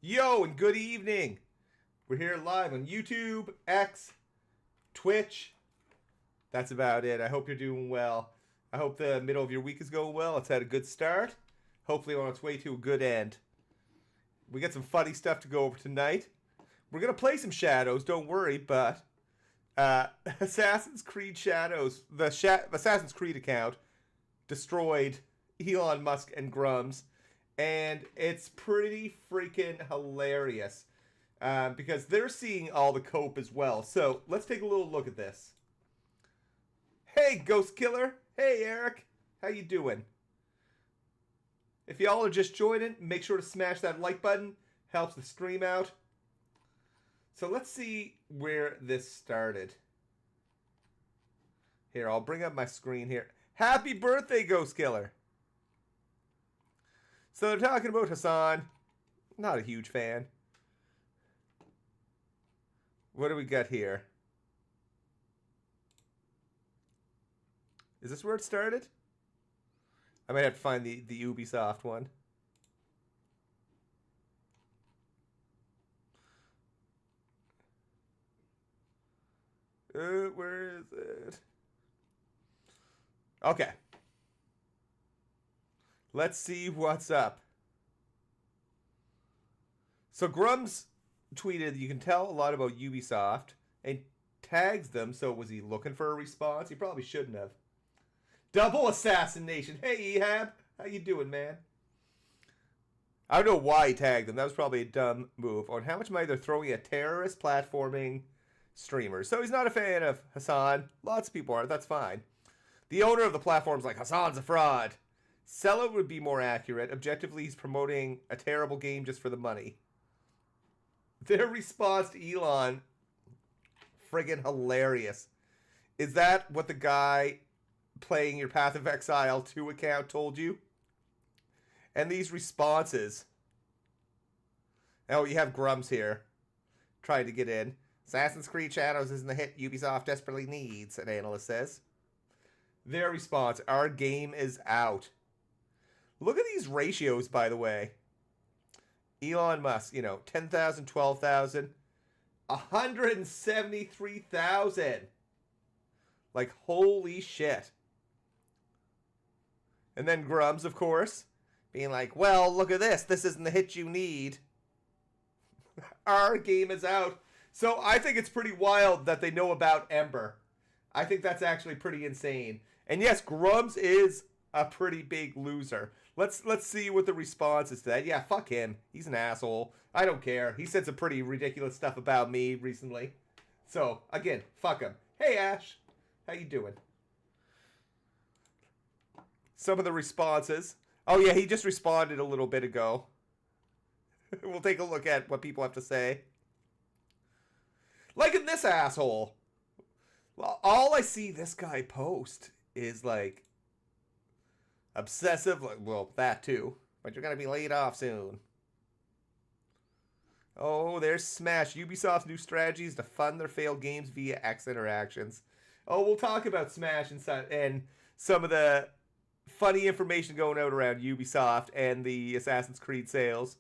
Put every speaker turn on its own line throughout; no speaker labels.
Yo, and good evening. We're here live on YouTube, X, Twitch. That's about it. I hope you're doing well. I hope the middle of your week is going well. It's had a good start. Hopefully on its way to a good end. We got some funny stuff to go over tonight. We're going to play some Shadows, don't worry, but Assassin's Creed Shadows, the Assassin's Creed account, destroyed Elon Musk and Grummz. And it's pretty freaking hilarious because they're seeing all the cope as well. So let's take a little look at this. Hey, Ghost Killer. Hey, Eric. How you doing? If y'all are just joining, make sure to smash that like button. Helps the stream out. So let's see where this started. Here, I'll bring up my screen here. Happy birthday, Ghost Killer. So they're talking about Hassan. Not a huge fan. What do we got here? Is this where it started? I might have to find the Ubisoft one. Where is it? Okay. Let's see what's up. So Grummz tweeted, you can tell a lot about Ubisoft, and tags them. So was he looking for a response? He probably shouldn't have. Double assassination. Hey, Ehab. How you doing, man? I don't know why he tagged them. That was probably a dumb move. On how much money they're throwing at terrorist platforming streamers. So he's not a fan of Hassan. Lots of people are. That's fine. The owner of the platform's like, Hassan's a fraud. Sell it would be more accurate. Objectively, he's promoting a terrible game just for the money. Their response to Elon, friggin' hilarious. Is that what the guy playing your Path of Exile 2 account told you? And these responses. Oh, you have Grummz here. Trying to get in. Assassin's Creed Shadows isn't the hit Ubisoft desperately needs, an analyst says. Their response, our game is out. Look at these ratios, by the way. Elon Musk, 10,000, 12,000, 173,000. Like, holy shit. And then Grummz, of course, being like, well, look at this. This isn't the hit you need. Our game is out. So I think it's pretty wild that they know about Ember. I think that's actually pretty insane. And yes, Grummz is a pretty big loser. Let's see what the response is to that. Yeah, fuck him. He's an asshole. I don't care. He said some pretty ridiculous stuff about me recently. So, again, fuck him. Hey, Ash. How you doing? Some of the responses. Oh, yeah, he just responded a little bit ago. We'll take a look at what people have to say. Like in this asshole. Well, all I see this guy post is like obsessive, well, that too. But you're going to be laid off soon. Oh, there's Smash. Ubisoft's new strategy is to fund their failed games via X interactions. Oh, we'll talk about Smash and some of the funny information going out around Ubisoft and the Assassin's Creed sales.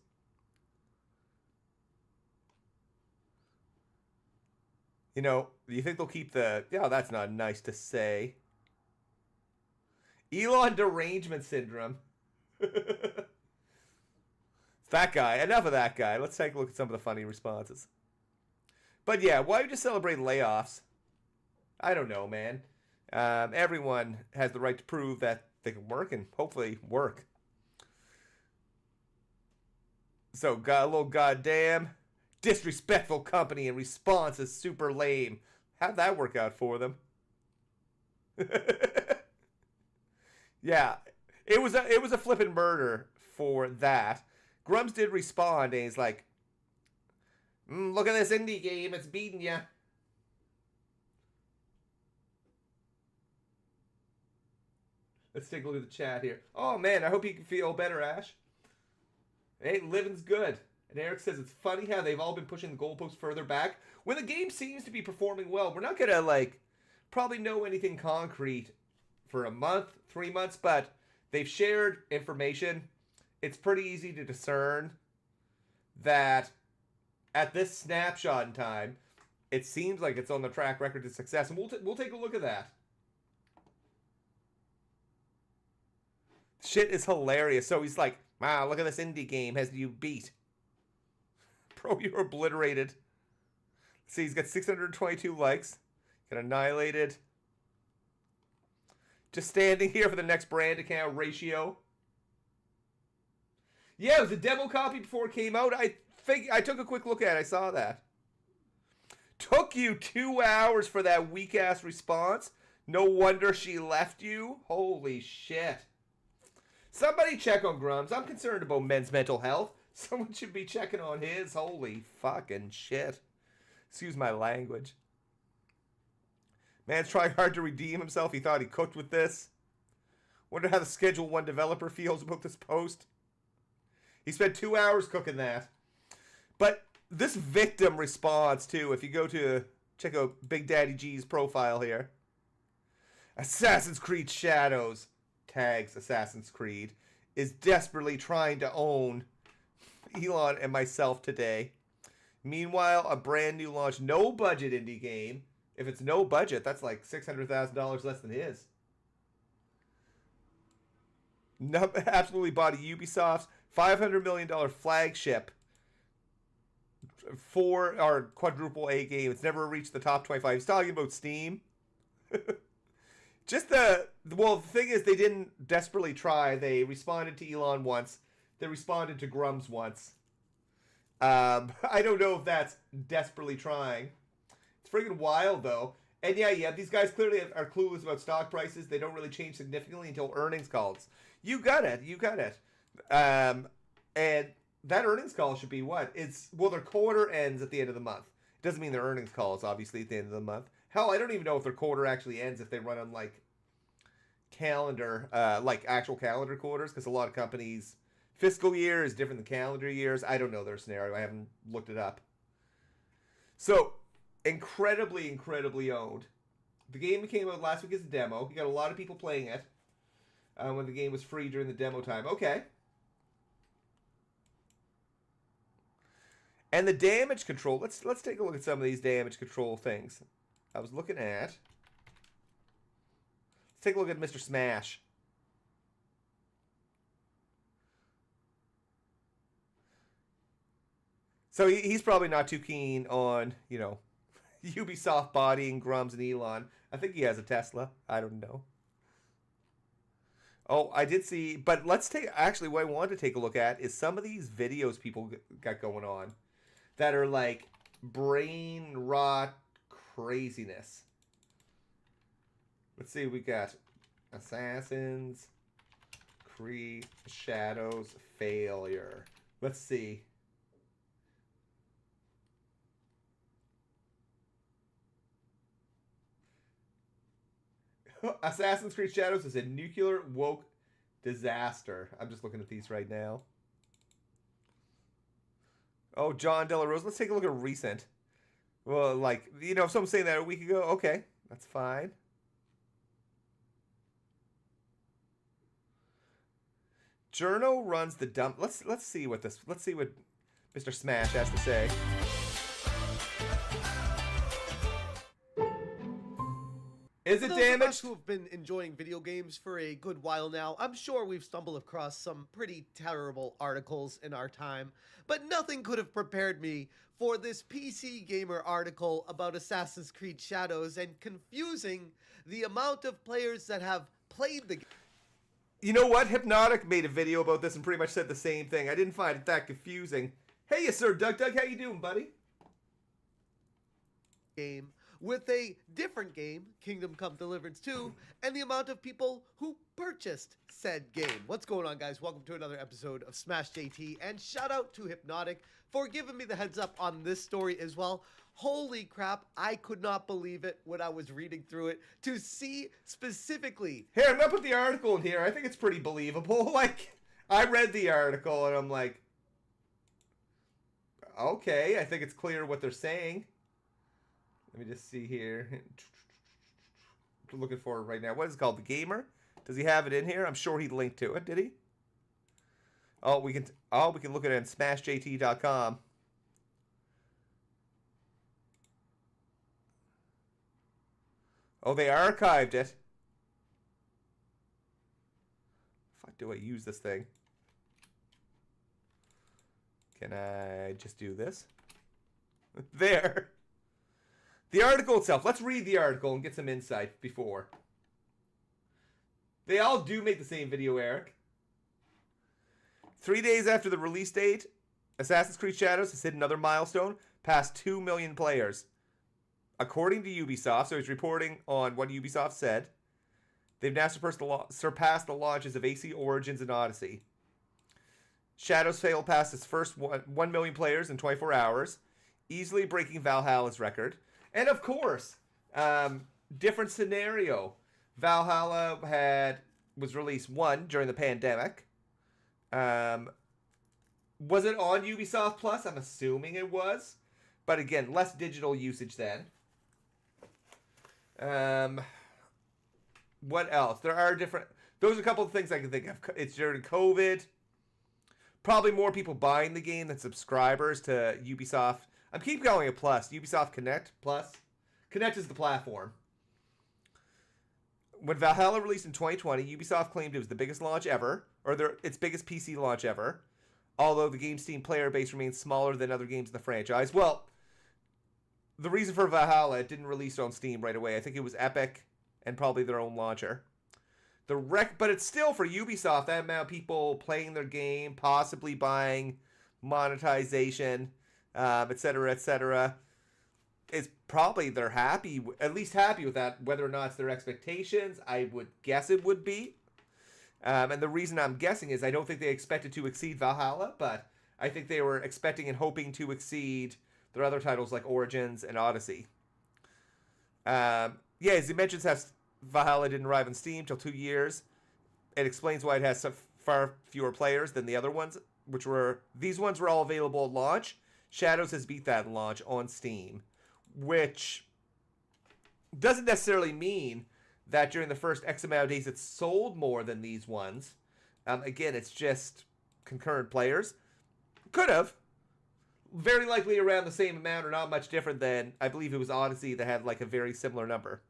Do you think they'll keep the... Yeah, that's not nice to say. Elon derangement syndrome. It's that guy. Enough of that guy. Let's take a look at some of the funny responses. But yeah, why would you celebrate layoffs? I don't know, man. Everyone has the right to prove that they can work and hopefully work. So, got a little goddamn disrespectful company and response is super lame. How'd that work out for them? Yeah, it was a flippin' murder for that. Grummz did respond and he's like, look at this indie game, it's beating ya. Let's take a look at the chat here. Oh man, I hope you can feel better, Ash. Hey, living's good. And Eric says it's funny how they've all been pushing the goalposts further back when the game seems to be performing well. We're not gonna probably know anything concrete for a month, 3 months, but they've shared information. It's pretty easy to discern that at this snapshot in time, it seems like it's on the track record to success. And we'll take a look at that. Shit is hilarious. So he's like, wow, look at this indie game has you beat. Bro, you're obliterated. See, he's got 622 likes. Got annihilated. Just standing here for the next brand account ratio. Yeah, it was a demo copy before it came out. I took a quick look at it. I saw that. Took you 2 hours for that weak-ass response. No wonder she left you. Holy shit. Somebody check on Grummz. I'm concerned about men's mental health. Someone should be checking on his. Holy fucking shit. Excuse my language. Man's trying hard to redeem himself. He thought he cooked with this. Wonder how the Schedule 1 developer feels about this post. He spent 2 hours cooking that. But this victim response, too, if you go to check out Big Daddy G's profile here. Assassin's Creed Shadows, tags Assassin's Creed, is desperately trying to own Elon and myself today. Meanwhile, a brand new launch, no budget indie game. If it's no budget, that's like $600,000 less than his. No, absolutely bought Ubisoft's $500 million flagship for our quadruple A game. It's never reached the top 25. He's talking about Steam. The thing is, they didn't desperately try. They responded to Elon once. They responded to Grummz once. I don't know if that's desperately trying. It's friggin' wild, though. And yeah, these guys clearly are clueless about stock prices. They don't really change significantly until earnings calls. You got it. And that earnings call should be what? Their quarter ends at the end of the month. It doesn't mean their earnings call is obviously at the end of the month. Hell, I don't even know if their quarter actually ends if they run on like calendar, like actual calendar quarters, because a lot of companies' fiscal year is different than calendar years. I don't know their scenario. I haven't looked it up. So, incredibly owned. The game came out last week as a demo. You got a lot of people playing it when the game was free during the demo time. Okay. And the damage control. Let's take a look at some of these damage control things. I was looking at. Let's take a look at Mr. Smash. So he's probably not too keen on, Ubisoft bodying Grummz and Elon. I think he has a Tesla. I don't know. Oh, I did see. But actually, what I wanted to take a look at is some of these videos people got going on that are like brain rot craziness. Let's see. We got Assassin's Creed Shadows failure. Let's see. Assassin's Creed Shadows is a nuclear woke disaster. I'm just looking at these right now. Oh, John De La Rose. Let's take a look at recent. Well, if someone's saying that a week ago, okay, that's fine. Journo runs the dump. Let's see what Mr. Smash has to say. Is it damage?
For those of us who have been enjoying video games for a good while now, I'm sure we've stumbled across some pretty terrible articles in our time, but nothing could have prepared me for this PC Gamer article about Assassin's Creed Shadows and confusing the amount of players that have played the game.
You know what? Hypnotic made a video about this and pretty much said the same thing. I didn't find it that confusing. Hey, yes, sir, Doug. How you doing, buddy?
Game with a different game, Kingdom Come Deliverance 2, and the amount of people who purchased said game. What's going on, guys? Welcome to another episode of Smash JT, and shout out to Hypnotic for giving me the heads up on this story as well. Holy crap, I could not believe it when I was reading through it to see specifically.
Here, I'm gonna put the article in here. I think it's pretty believable. I read the article and I'm like, okay, I think it's clear what they're saying. Let me just see here. I'm looking for it right now. What is it called? The Gamer? Does he have it in here? I'm sure he linked to it. Did he? we can look at it on smashjt.com. Oh, they archived it. Fuck, do I use this thing? Can I just do this? There. The article itself. Let's read the article and get some insight before. They all do make the same video, Eric. 3 days after the release date, Assassin's Creed Shadows has hit another milestone, past 2 million players. According to Ubisoft, so he's reporting on what Ubisoft said, they've now surpassed the launches of AC Origins and Odyssey. Shadows sailed past its first 1 million players in 24 hours, easily breaking Valhalla's record. And of course, different scenario. Valhalla was released during the pandemic. Was it on Ubisoft Plus? I'm assuming it was. But again, less digital usage then. What else? There are different... Those are a couple of things I can think of. It's during COVID. Probably more people buying the game than subscribers to Ubisoft. I keep calling it Plus. Ubisoft Connect Plus. Connect is the platform. When Valhalla released in 2020, Ubisoft claimed it was the biggest launch ever, or its biggest PC launch ever, although the game's Steam player base remains smaller than other games in the franchise. Well, the reason for Valhalla, it didn't release on Steam right away. I think it was Epic and probably their own launcher. But it's still, for Ubisoft, that amount of people playing their game, possibly buying monetization, etc., etc., is probably they're at least happy with that. Whether or not it's their expectations, I would guess it would be. And the reason I'm guessing is I don't think they expected to exceed Valhalla, but I think they were expecting and hoping to exceed their other titles like Origins and Odyssey. As he mentions, Valhalla didn't arrive on Steam till 2 years. It explains why it has so far fewer players than the other ones, these ones were all available at launch. Shadows has beat that launch on Steam, which doesn't necessarily mean that during the first X amount of days it sold more than these ones. Again, it's just concurrent players. Could have. Very likely around the same amount or not much different than, I believe it was Odyssey that had like a very similar number.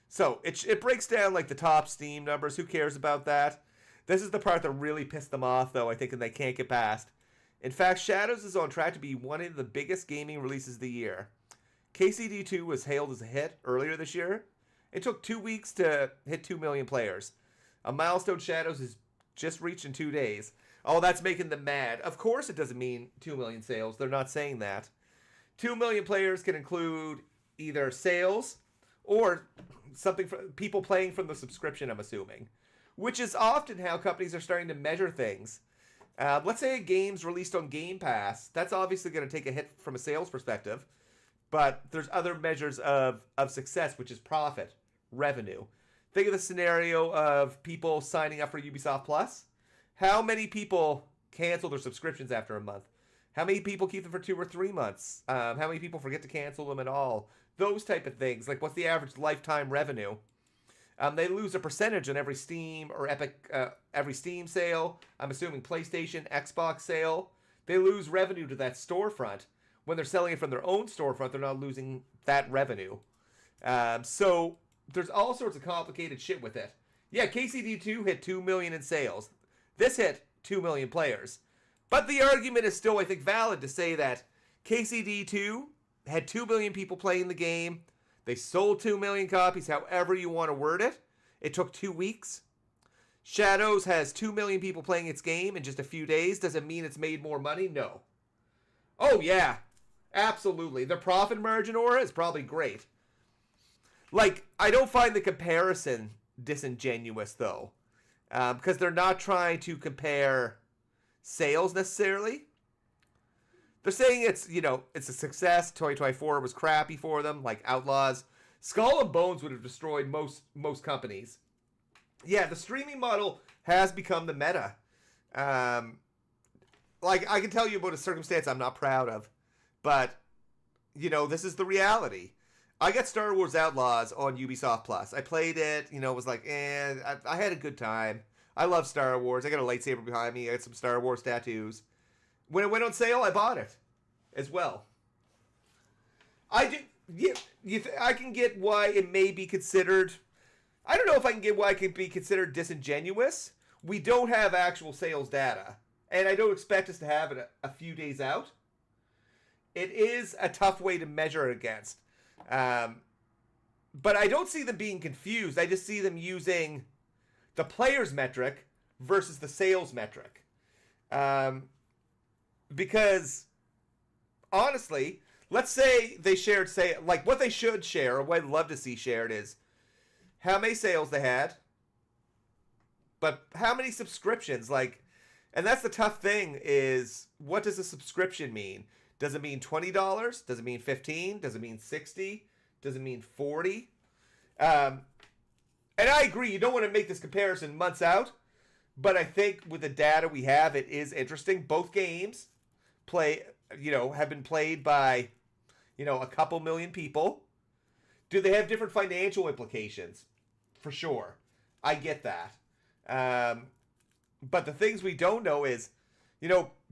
So, it breaks down like the top Steam numbers. Who cares about that? This is the part that really pissed them off, though, I think, and they can't get past. In fact, Shadows is on track to be one of the biggest gaming releases of the year. KCD2 was hailed as a hit earlier this year. It took 2 weeks to hit 2 million players. A milestone Shadows has just reached in 2 days. Oh, that's making them mad. Of course it doesn't mean 2 million sales. They're not saying that. 2 million players can include either sales or something for people playing from the subscription, I'm assuming. Which is often how companies are starting to measure things. Let's say a game's released on Game Pass. That's obviously going to take a hit from a sales perspective. But there's other measures of success, which is profit, revenue. Think of the scenario of people signing up for Ubisoft Plus. How many people cancel their subscriptions after a month? How many people keep them for 2 or 3 months? How many people forget to cancel them at all? Those type of things. Like, what's the average lifetime revenue? They lose a percentage on every Steam or Epic, every Steam sale. I'm assuming PlayStation, Xbox sale. They lose revenue to that storefront. When they're selling it from their own storefront, they're not losing that revenue. So there's all sorts of complicated shit with it. Yeah, KCD2 hit 2 million in sales. This hit 2 million players. But the argument is still, I think, valid to say that KCD2 had 2 million people playing the game. They sold 2 million copies, however you want to word it. It took 2 weeks. Shadows has 2 million people playing its game in just a few days. Does it mean it's made more money? No. Oh, yeah. Absolutely. The profit margin, Aura, is probably great. Like, I don't find the comparison disingenuous, though. Because they're not trying to compare sales, necessarily. They're saying it's a success. 2024 was crappy for them, like Outlaws. Skull and Bones would have destroyed most companies. Yeah, the streaming model has become the meta. Like, I can tell you about a circumstance I'm not proud of. But, this is the reality. I got Star Wars Outlaws on Ubisoft Plus. I played it, was like, I had a good time. I love Star Wars. I got a lightsaber behind me. I got some Star Wars tattoos. When it went on sale, I bought it as well. I do. Yeah, I can get why it may be considered. I don't know if I can get why it could be considered disingenuous. We don't have actual sales data, and I don't expect us to have it a few days out. It is a tough way to measure it against. But I don't see them being confused. I just see them using the players metric versus the sales metric. Because, honestly, let's say they shared, like what they should share, or what I'd love to see shared is how many sales they had, but how many subscriptions, like, and that's the tough thing is, what does a subscription mean? Does it mean $20? Does it mean $15? Does it mean $60? Does it mean $40? And I agree, you don't want to make this comparison months out, but I think with the data we have, it is interesting. Both games have been played by, a couple million people. Do they have different financial implications? For sure. I get that. But the things we don't know is,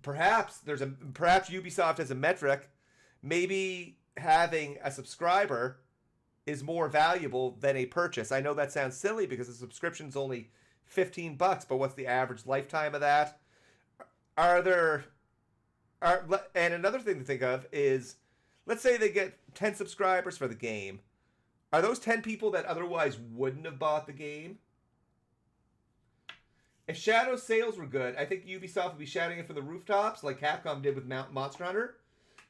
perhaps Ubisoft has a metric. Maybe having a subscriber is more valuable than a purchase. I know that sounds silly because the subscription's only $15, but what's the average lifetime of that? And another thing to think of is, let's say they get 10 subscribers for the game. Are those 10 people that otherwise wouldn't have bought the game? If Shadow's sales were good, I think Ubisoft would be shouting it from the rooftops like Capcom did with Monster Hunter.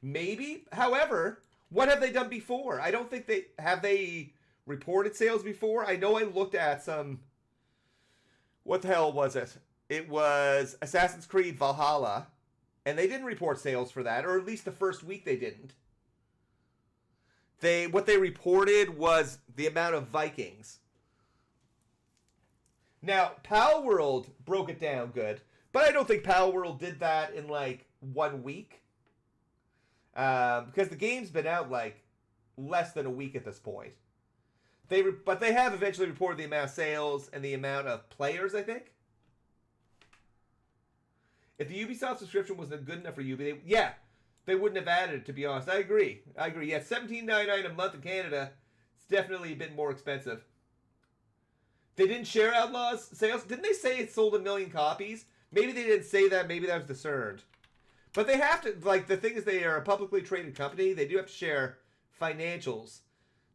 Maybe. However, what have they done before? I don't think they reported sales before. I know I looked at some. What the hell was it? It was Assassin's Creed Valhalla, and they didn't report sales for that, or at least the first week they didn't. What they reported was the amount of Vikings. Now, Palworld broke it down good, but I don't think Palworld did that in like 1 week. Because the game's been out like less than a week at this point. But they have eventually reported the amount of sales and the amount of players, I think. If the Ubisoft subscription wasn't good enough for you, they wouldn't have added it, to be honest. I agree. Yeah, $17.99 a month in Canada. It's definitely a bit more expensive. They didn't share Outlaw's sales. Didn't they say it sold 1 million copies? Maybe they didn't say that. Maybe that was discerned. But they have to, like, the thing is they are a publicly traded company. They do have to share financials.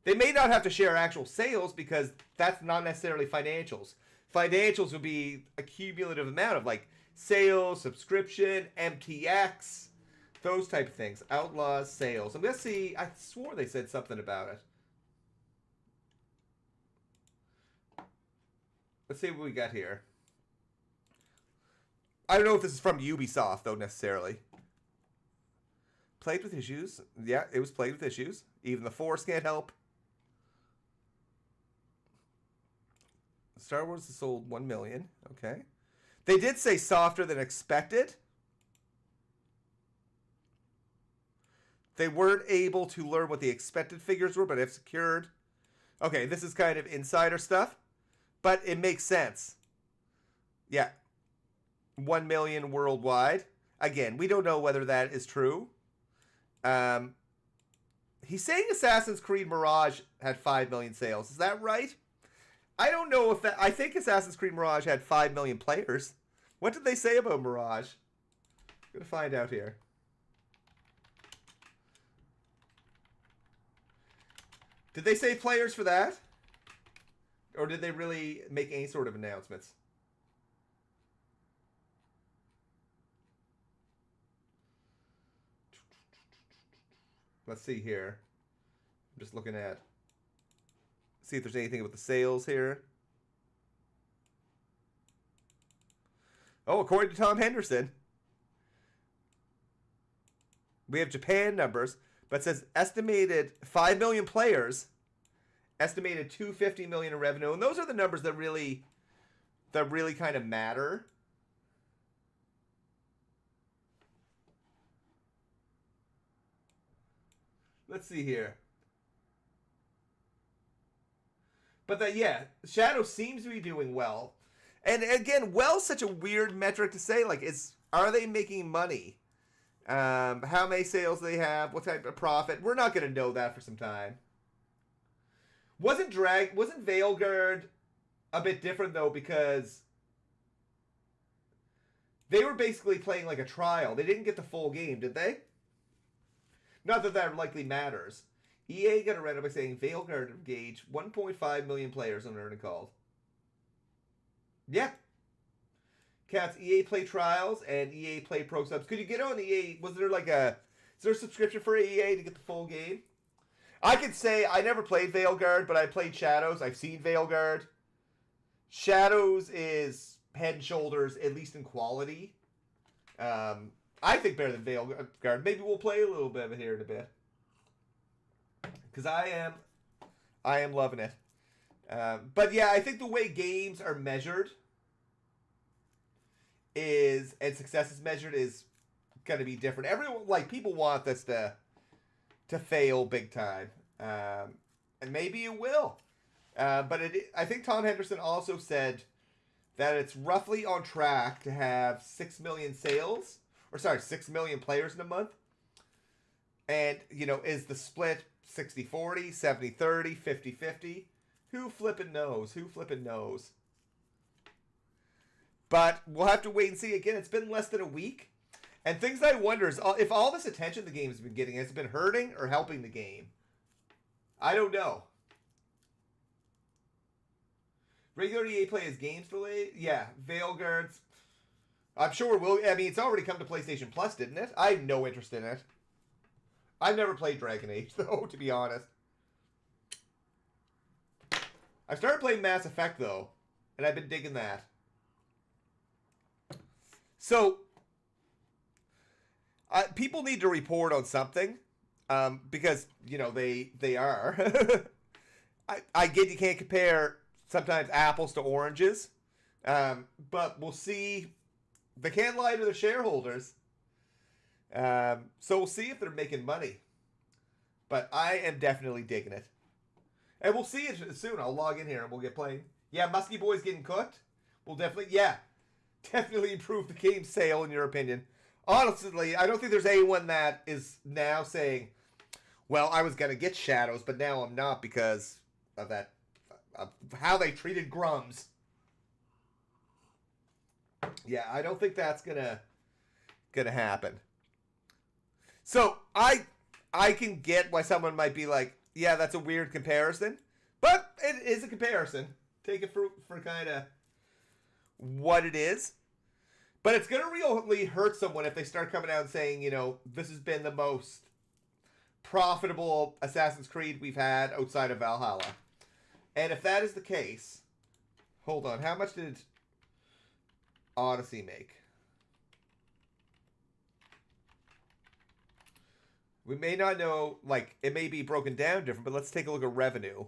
They may not have to share actual sales because that's not necessarily financials. Financials would be a cumulative amount of, like, sales, subscription, MTX, those type of things. Outlaws, sales. I'm going to see, I swore they said something about it. Let's see what we got here. I don't know if this is from Ubisoft, though, necessarily. Played with issues. Yeah, it was played with issues. Even the Force can't help. Star Wars has sold 1 million. Okay. They did say softer than expected. They weren't able to learn what the expected figures were, but have secured. Okay, this is kind of insider stuff. But it makes sense. Yeah. 1 million worldwide. Again, we don't know whether that is true. He's saying Assassin's Creed Mirage had 5 million sales. Is that right? I don't know if that... I think Assassin's Creed Mirage had 5 million players. What did they say about Mirage? I'm going to find out here. Did they say players for that? Or did they really make any sort of announcements? Let's see here. I'm just looking at... See if there's anything about the sales here. Oh, according to Tom Henderson, we have Japan numbers, but it says estimated 5 million players, estimated 250 million in revenue, and those are the numbers that really kind of matter. Let's see here. But that, yeah, Shadow seems to be doing well. And again, well's such a weird metric to say. Like, are they making money? How many sales they have? What type of profit? We're not going to know that for some time. Wasn't Veilguard a bit different though, because they were basically playing like a trial. They didn't get the full game, did they? Not that that likely matters. EA got around it by saying Veilguard engaged 1.5 million players on earning calls. Yeah. Cats, EA Play Trials and EA Play Pro Subs. Could you get on EA? Is there a subscription for EA to get the full game? I could say I never played Veilguard, but I played Shadows. I've seen Veilguard. Shadows is head and shoulders, at least in quality. I think better than Veilguard. Maybe we'll play a little bit of it here in a bit. Because I am loving it. But yeah, I think the way games are measured and success is measured is going to be different. Everyone, people want this to fail big time. And maybe it will. But I think Tom Henderson also said that it's roughly on track to have 6 million sales. 6 million players in a month. And, is the split 60-40, 70-30, 50-50? Who flippin' knows? But we'll have to wait and see. Again, it's been less than a week. And things I wonder is if all this attention the game has been getting, has it been hurting or helping the game? I don't know. Regular EA Play is games delayed? Yeah, Veilguard's. I'm sure it will. I mean, it's already come to PlayStation Plus, didn't it? I have no interest in it. I've never played Dragon Age, though, to be honest. I started playing Mass Effect, though, and I've been digging that. So, people need to report on something, because, they are. I get you can't compare sometimes apples to oranges, but we'll see. They can't lie to their shareholders. So we'll see if they're making money. But I am definitely digging it. And we'll see it soon. I'll log in here and we'll get playing. Yeah, Musky Boy's getting cooked. We'll definitely improve the game's sale, in your opinion. Honestly, I don't think there's anyone that is now saying, well, I was going to get Shadows, but now I'm not because of that, of how they treated Grummz. Yeah, I don't think that's gonna happen. So I can get why someone might be like, yeah, that's a weird comparison, but it is a comparison. Take it for kind of what it is. But it's gonna really hurt someone if they start coming out and saying, this has been the most profitable Assassin's Creed we've had outside of Valhalla. And if that is the case, hold on, how much did Odyssey make? We may not know, it may be broken down different, but let's take a look at revenue.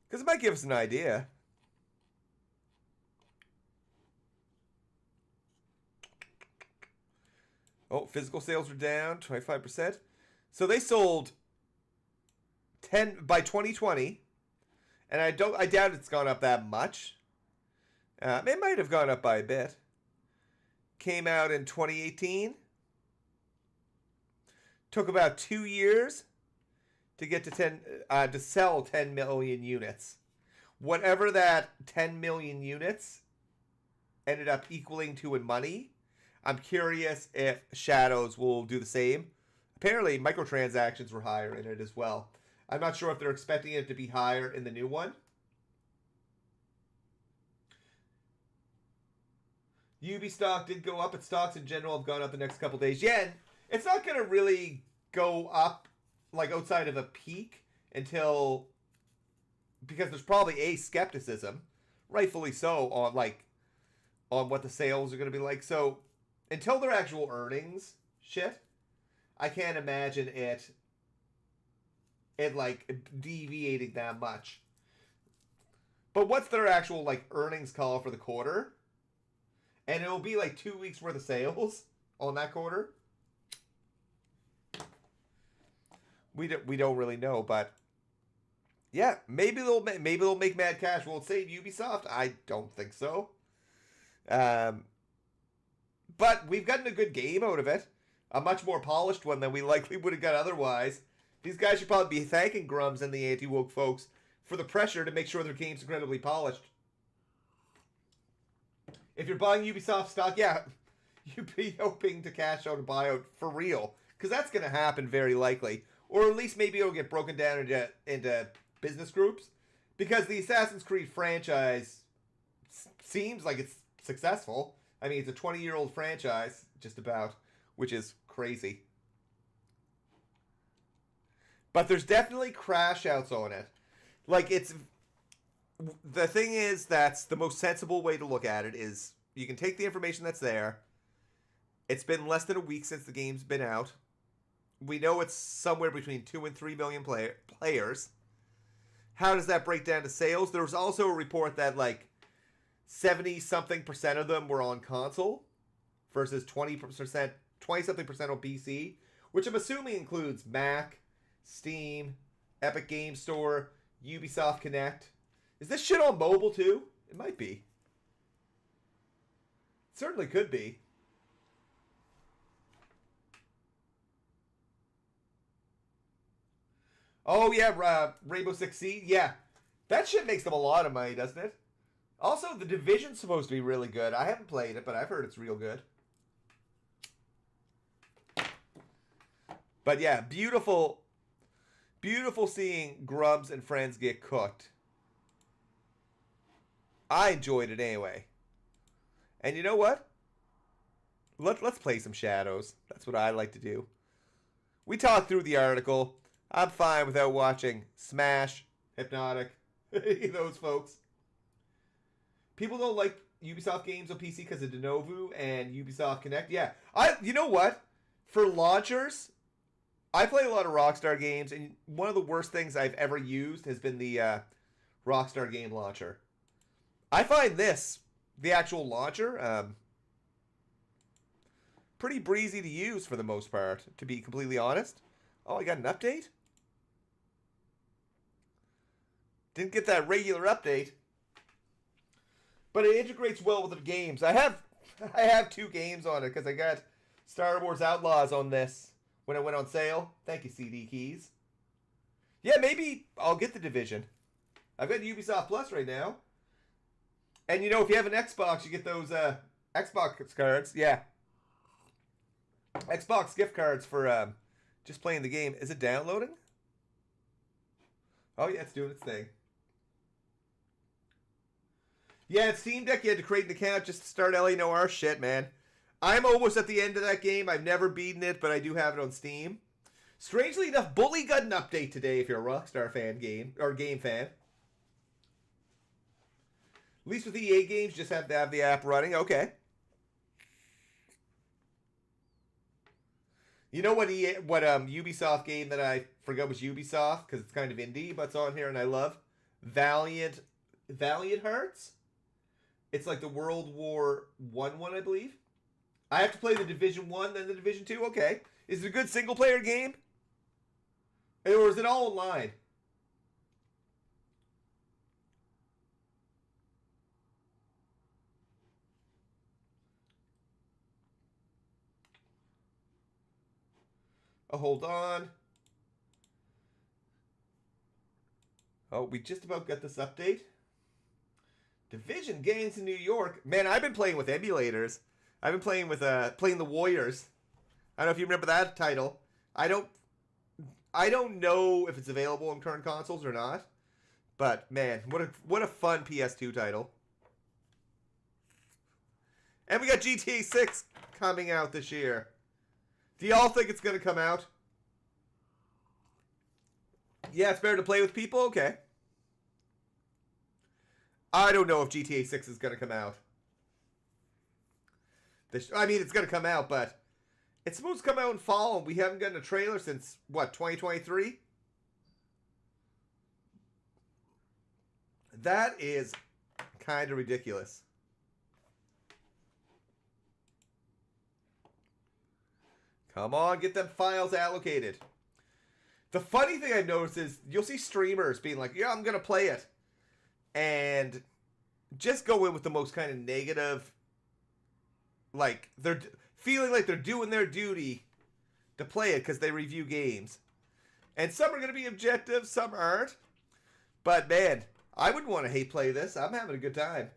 Because it might give us an idea. Oh, physical sales are down 25%. So they sold 10 by 2020, and I doubt it's gone up that much. It might have gone up by a bit. Came out in 2018. Took about 2 years to get to sell 10 million units. Whatever that 10 million units ended up equaling to in money, I'm curious if Shadows will do the same. Apparently, microtransactions were higher in it as well. I'm not sure if they're expecting it to be higher in the new one. Ubi stock did go up, but stocks in general have gone up the next couple days. Yeah, and it's not going to really go up outside of a peak until, because there's probably a skepticism, rightfully so, on what the sales are going to be like. So until their actual earnings shit, I can't imagine it deviating that much. But what's their actual earnings call for the quarter? And it'll be 2 weeks worth of sales on that quarter. We don't really know, but Yeah, maybe they'll make mad cash. Will it save Ubisoft? I don't think so. But we've gotten a good game out of it. A much more polished one than we likely would have got otherwise. These guys should probably be thanking Grummz and the anti-woke folks for the pressure to make sure their game's incredibly polished. If you're buying Ubisoft stock, yeah, you'd be hoping to cash out a buyout for real. Because that's going to happen very likely. Or at least maybe it'll get broken down into business groups. Because the Assassin's Creed franchise seems like it's successful. I mean, it's a 20-year-old franchise, just about, which is crazy. But there's definitely crash outs on it. Like, it's... The thing is, that's the most sensible way to look at it is you can take the information that's there. It's been less than a week since the game's been out. We know it's somewhere between 2 and 3 million players. How does that break down to sales? There was also a report that, like, 70-something% of them were on console versus 20-something% on PC, which I'm assuming includes Mac, Steam, Epic Game Store, Ubisoft Connect. Is this shit on mobile too? It might be. It certainly could be. Oh yeah, Rainbow Six Siege. Yeah, that shit makes them a lot of money, doesn't it? Also, The Division's supposed to be really good. I haven't played it, but I've heard it's real good. But yeah, beautiful, beautiful seeing Grummz and friends get cooked. I enjoyed it anyway. And you know what? Let's play some Shadows. That's what I like to do. We talked through the article. I'm fine without watching Smash, Hypnotic, those folks. People don't like Ubisoft games on PC because of Denuvo and Ubisoft Connect. Yeah, you know what? For launchers, I play a lot of Rockstar games, and one of the worst things I've ever used has been the Rockstar game launcher. I find this, the actual launcher, pretty breezy to use for the most part, to be completely honest. Oh, I got an update? Didn't get that regular update. But it integrates well with the games. I have 2 games on it because I got Star Wars Outlaws on this when it went on sale. Thank you, CD Keys. Yeah, maybe I'll get The Division. I've got Ubisoft Plus right now. And you know, if you have an Xbox, you get those Xbox cards. Yeah. Xbox gift cards for just playing the game. Is it downloading? Oh yeah, it's doing its thing. Yeah, it's Steam Deck. You had to create an account just to start LA Noire shit, man. I'm almost at the end of that game. I've never beaten it, but I do have it on Steam. Strangely enough, Bully got an update today if you're a Rockstar fan game fan. At least with EA games, just have to have the app running. Okay. You know what Ubisoft game that I forgot was Ubisoft because it's kind of indie, but it's on here and I love? Valiant Hearts? It's like the World War I one, I believe. I have to play the Division 1, then the Division 2. Okay. Is it a good single-player game? Or is it all online? Oh, hold on. Oh, we just about got this update. Division games in New York. Man, I've been playing with emulators. I've been playing with playing the Warriors. I don't know if you remember that title. I don't know if it's available on current consoles or not. But man, what a fun PS2 title. And we got GTA 6 coming out this year. Do y'all think it's going to come out? Yeah, it's better to play with people? Okay. I don't know if GTA 6 is going to come out. I mean, it's going to come out, but it's supposed to come out in fall, and we haven't gotten a trailer since, what, 2023? That is kind of ridiculous. Come on, get them files allocated. The funny thing I've noticed is you'll see streamers being like, yeah, I'm going to play it. And just go in with the most kind of negative, like, they're feeling like they're doing their duty to play it because they review games. And some are going to be objective, some aren't. But, man, I wouldn't want to hate play this. I'm having a good time.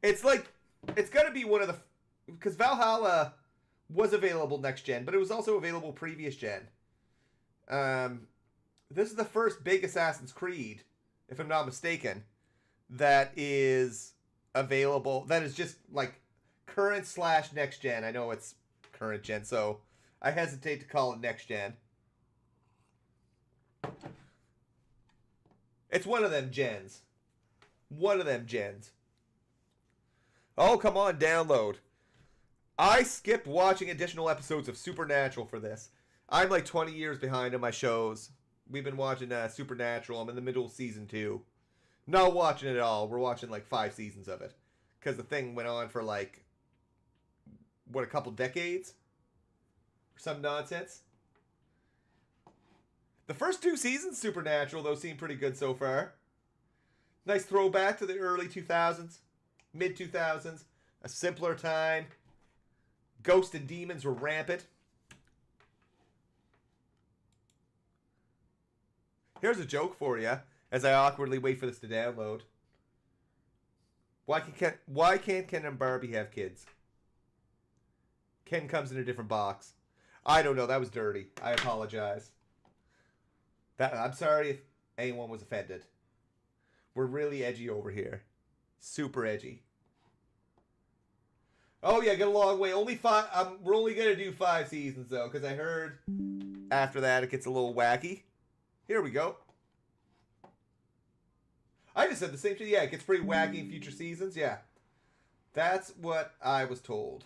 It's like, it's going to be one of the, because Valhalla was available next gen, but it was also available previous gen. This is the first big Assassin's Creed, if I'm not mistaken, that is available, that is just like current / next gen. I know it's current gen, so I hesitate to call it next gen. It's one of them gens. One of them gens. Oh, come on, download. I skipped watching additional episodes of Supernatural for this. I'm like 20 years behind on my shows. We've been watching Supernatural. I'm in the middle of season 2. Not watching it all. We're watching like 5 seasons of it. Because the thing went on for like, what, a couple decades? Or some nonsense. The first 2 seasons Supernatural, though, seem pretty good so far. Nice throwback to the early 2000s. Mid-2000s. A simpler time. Ghosts and demons were rampant. Here's a joke for you, as I awkwardly wait for this to download. Why can't Ken and Barbie have kids? Ken comes in a different box. I don't know. That was dirty. I apologize. I'm sorry if anyone was offended. We're really edgy over here. Super edgy. Oh yeah, get a long way. Only 5. We're only gonna do 5 seasons though, because I heard after that it gets a little wacky. Here we go. I just said the same thing. Yeah, it gets pretty wacky in future seasons. Yeah. That's what I was told.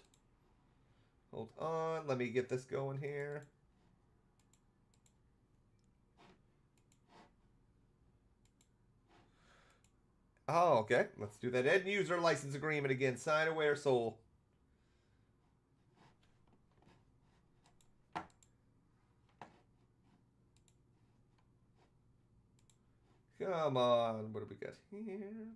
Hold on. Let me get this going here. Oh, okay. Let's do that end user license agreement again. Sign away or soul. Come on, what do we got here?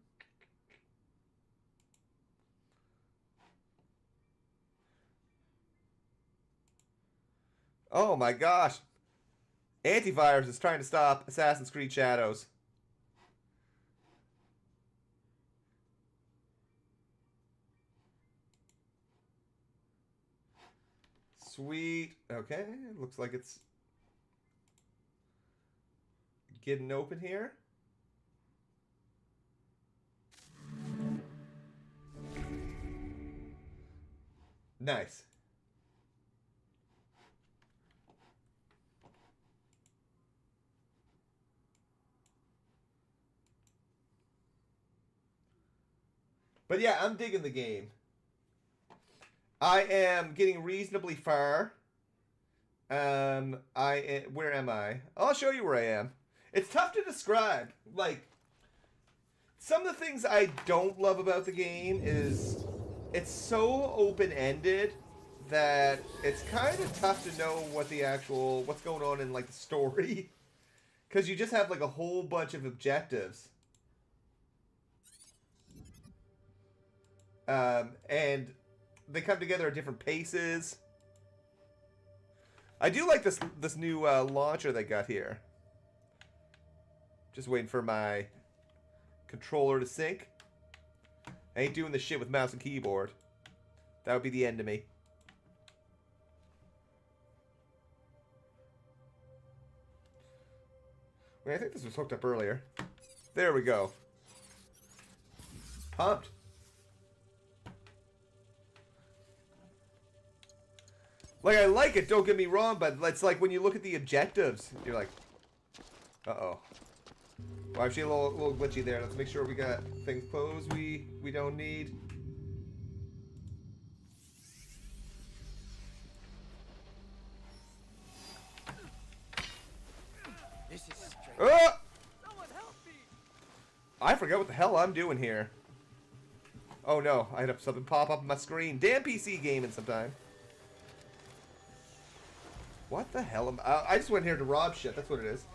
Oh my gosh. Antivirus is trying to stop Assassin's Creed Shadows. Sweet. Okay, looks like it's getting open here. Nice. But yeah, I'm digging the game. I am getting reasonably far. Where am I? I'll show you where I am. It's tough to describe. Like, some of the things I don't love about the game is it's so open-ended that it's kind of tough to know what's going on in like the story, because you just have like a whole bunch of objectives, and they come together at different paces. I do like this new launcher they got here. Just waiting for my controller to sync. I ain't doing this shit with mouse and keyboard. That would be the end of me. Wait, I think this was hooked up earlier. There we go. Pumped. Like, I like it, don't get me wrong, but it's like when you look at the objectives, you're like, uh-oh. Well, actually a little glitchy there. Let's make sure we got things closed we don't need.
This is strange.
Oh!
Someone help me!
I forgot what the hell I'm doing here. Oh no, I had something pop up on my screen. Damn PC gaming sometime. What the hell? I just went here to rob shit. That's what it is.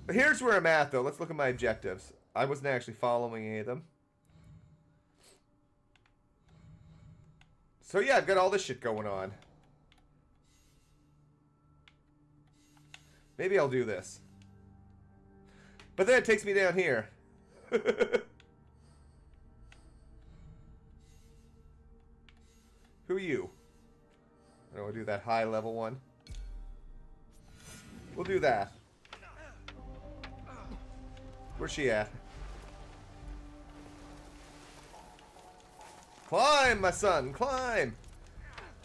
But here's where I'm at, though. Let's look at my objectives. I wasn't actually following any of them. So yeah, I've got all this shit going on. Maybe I'll do this. But then it takes me down here. Who are you? I don't want to do that high level one. We'll do that. Where's she at? Climb, my son, climb!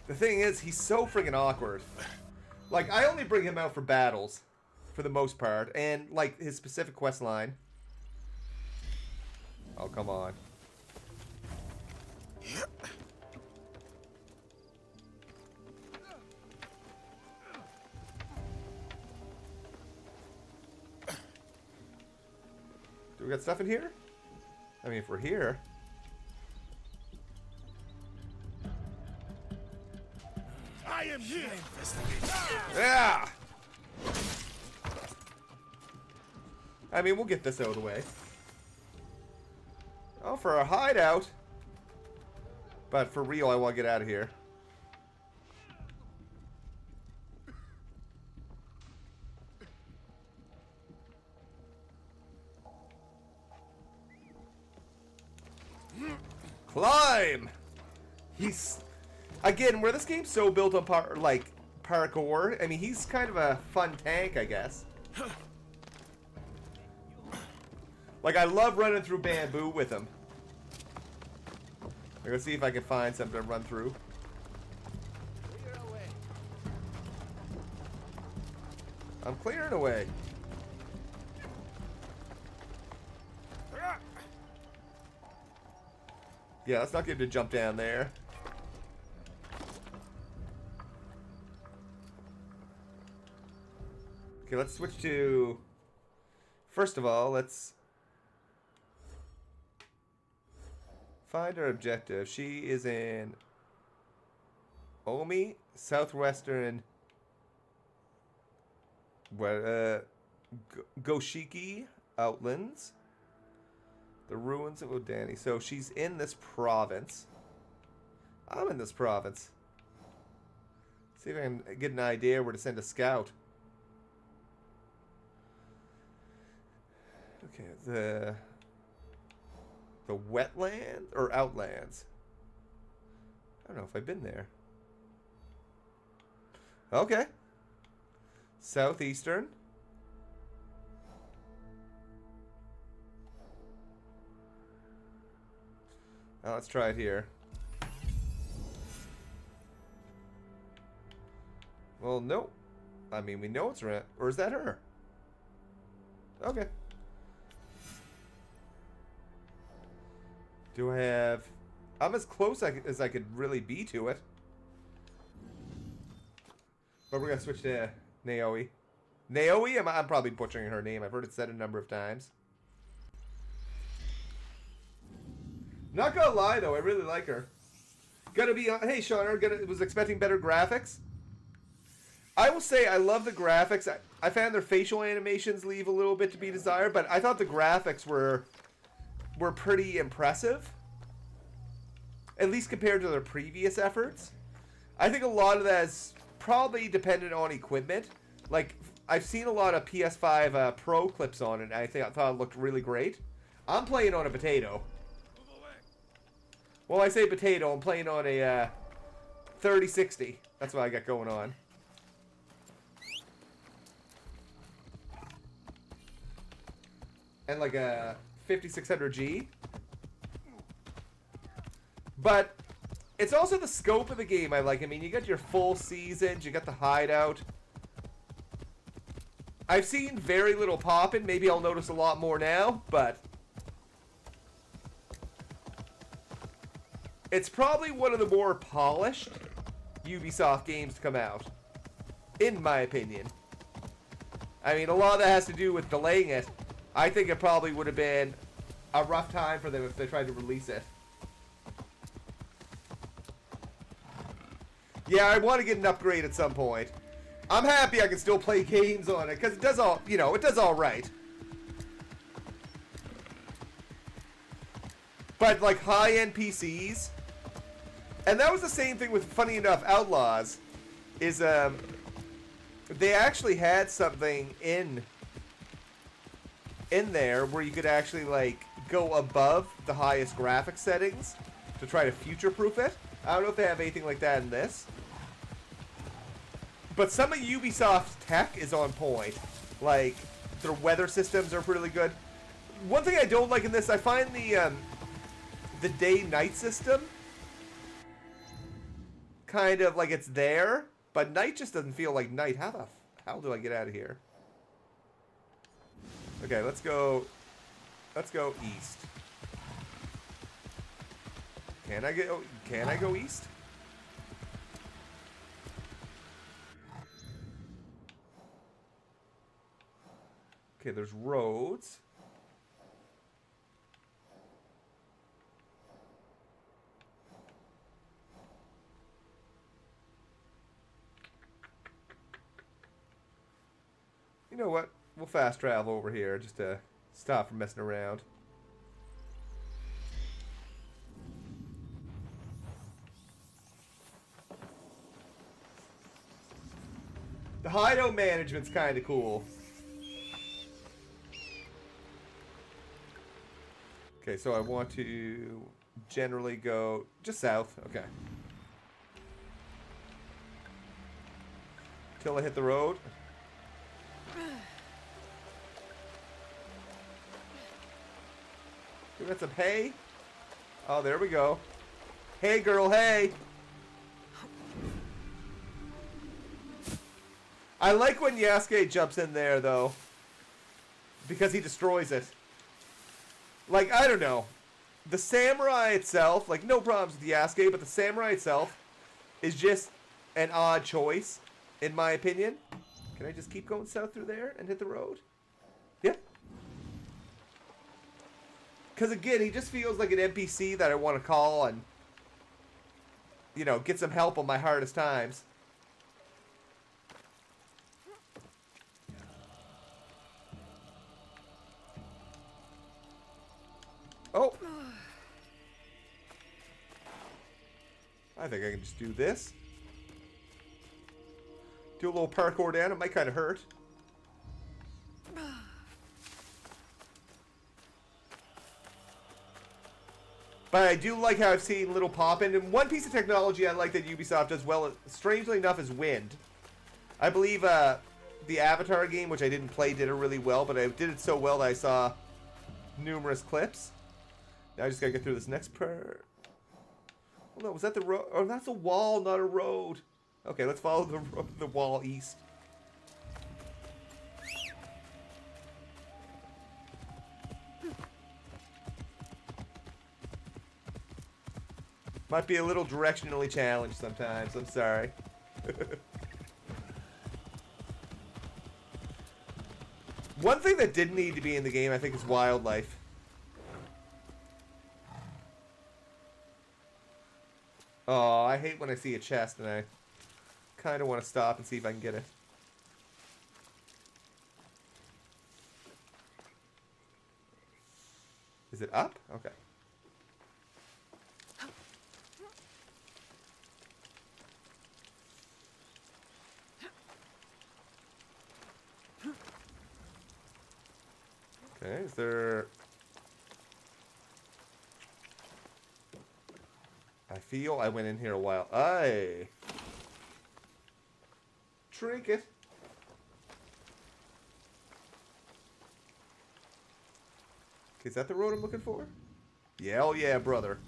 The thing is, he's so friggin' awkward. Like, I only bring him out for battles, for the most part, and, like, his specific quest line. Oh, come on. Do we got stuff in here? I mean, if we're here...
I am here.
Yeah! I mean, we'll get this out of the way. Oh, for a hideout. But for real, I want to get out of here. Climb! He's... Again, where this game's so built on parkour, I mean, he's kind of a fun tank, I guess. Like, I love running through bamboo with him. I'm gonna see if I can find something to run through. I'm clearing away. Yeah, let's not get him to jump down there. Okay, let's switch to... First of all, let's... find our objective. She is in... Omi, southwestern... Goshiki Outlands. The ruins of Odani. So she's in this province. I'm in this province. See if I can get an idea where to send a scout. Okay, the wetland or outlands. I don't know if I've been there. Okay. Southeastern. Now let's try it here. Well, nope. I mean, we know it's right. Or is that her? Okay. Do I have... I'm as close as I could really be to it. But we're going to switch to Naoi. Naoi? I'm probably butchering her name. I've heard it said a number of times. Not gonna lie, though. I really like her. Gonna be... Hey, Sean, was expecting better graphics. I will say I love the graphics. I found their facial animations leave a little bit to be desired, but I thought the graphics were pretty impressive. At least compared to their previous efforts. I think a lot of that is probably dependent on equipment. Like, I've seen a lot of PS5 Pro clips on it, and I thought it looked really great. I'm playing on a potato. Well, I say potato, I'm playing on a 3060. That's what I got going on. And like a 5600G. But it's also the scope of the game I like. I mean, you got your full seasons, you got the hideout. I've seen very little popping. Maybe I'll notice a lot more now, but it's probably one of the more polished Ubisoft games to come out, in my opinion. I mean, a lot of that has to do with delaying it. I think it probably would have been a rough time for them if they tried to release it. Yeah, I want to get an upgrade at some point. I'm happy I can still play games on it, because it does all, you know, it does all right. But, like, high-end PCs, and that was the same thing with, funny enough, Outlaws, is, they actually had something in there where you could actually, like, go above the highest graphic settings to try to future-proof it. I don't know if they have anything like that in this. But some of Ubisoft's tech is on point. Like, their weather systems are really good. One thing I don't like in this, I find the day-night system kind of like it's there, but night just doesn't feel like night. How the hell do I get out of here? Okay, let's go east. Can I go east? Okay, there's roads. You know what? We'll fast travel over here just to stop from messing around. The hideout management's kind of cool. Okay, so I want to generally go just south. Okay. Till I hit the road. We got some hay. Oh, there we go. Hey, girl, hey. I like when Yasuke jumps in there, though, because he destroys it. Like, I don't know. The samurai itself, like, no problems with Yasuke, but the samurai itself is just an odd choice, in my opinion. Can I just keep going south through there and hit the road? Yeah. Because, again, he just feels like an NPC that I want to call and, you know, get some help on my hardest times. Oh. I think I can just do this. Do a little parkour down. It might kind of hurt. But I do like how I've seen little pop-in. And one piece of technology I like that Ubisoft does well, strangely enough, is wind. I believe the Avatar game, which I didn't play, did it really well. But I did it so well that I saw numerous clips. Now I just gotta get through this next part. Oh no, was that the road? Oh, that's a wall, not a road. Okay, let's follow the wall east. Might be a little directionally challenged sometimes. I'm sorry. One thing that didn't need to be in the game, I think, is wildlife. Oh, I hate when I see a chest and I kind of want to stop and see if I can get it. Is it up? Okay. Okay, is there... I feel I went in here a while. Aye. Trinket. Okay, is that the road I'm looking for? Yeah, oh yeah, brother.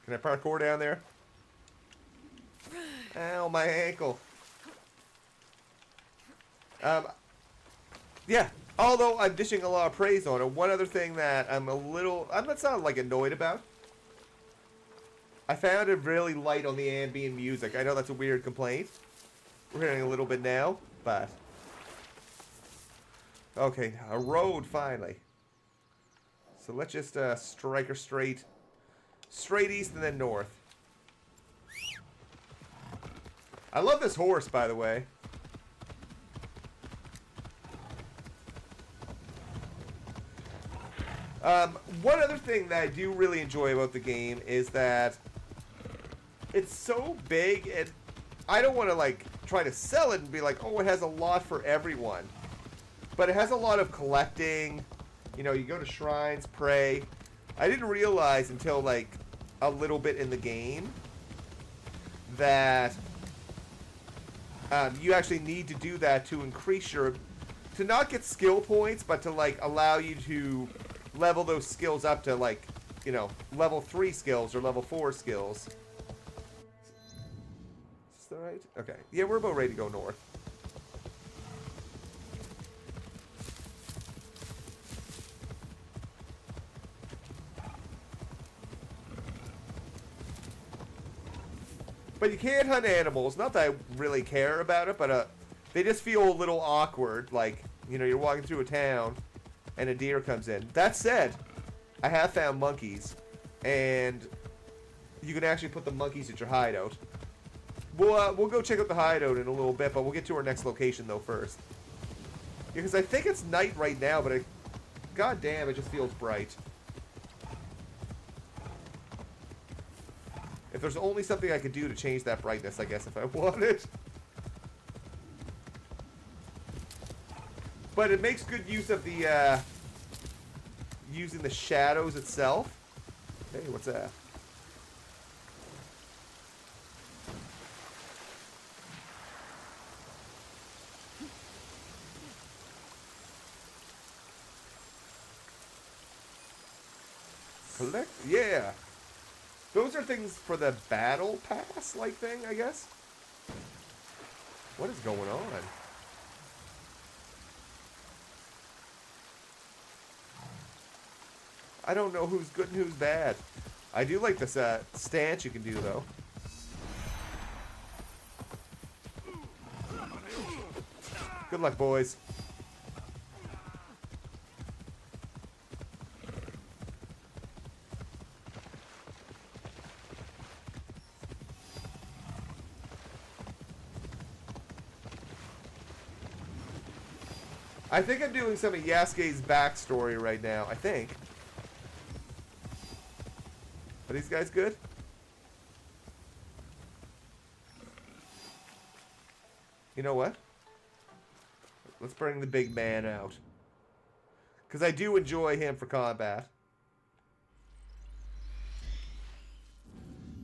Can I parkour down there? Ow, my ankle. Yeah, although I'm dishing a lot of praise on it, one other thing that I'm not like annoyed about. I found it really light on the ambient music. I know that's a weird complaint. We're hearing a little bit now, but... Okay, a road, finally. So let's just strike her straight east and then north. I love this horse, by the way. One other thing that I do really enjoy about the game is that it's so big, and I don't want to like try to sell it and be like, oh, it has a lot for everyone. But it has a lot of collecting. You know, you go to shrines, pray. I didn't realize until like a little bit in the game that you actually need to do that to increase your, to not get skill points, but to like allow you to level those skills up to like, you know, level 3 skills or level 4 skills. Is that right? Okay. Yeah, we're about ready to go north. But you can't hunt animals. Not that I really care about it, but they just feel a little awkward. Like, you know, you're walking through a town and a deer comes in. That said, I have found monkeys, and you can actually put the monkeys at your hideout. We'll go check out the hideout in a little bit, but we'll get to our next location though first. Because I think it's night right now, but god damn, it just feels bright. If there's only something I could do to change that brightness, I guess, if I wanted. But it makes good use of the, using the shadows itself. Hey, what's that? Collect, yeah. Those are things for the battle pass, like thing, I guess. What is going on? I don't know who's good and who's bad. I do like this stance you can do, though. Good luck, boys. I think I'm doing some of Yasuke's backstory right now. I think. Are these guys good? You know what? Let's bring the big man out. Because I do enjoy him for combat.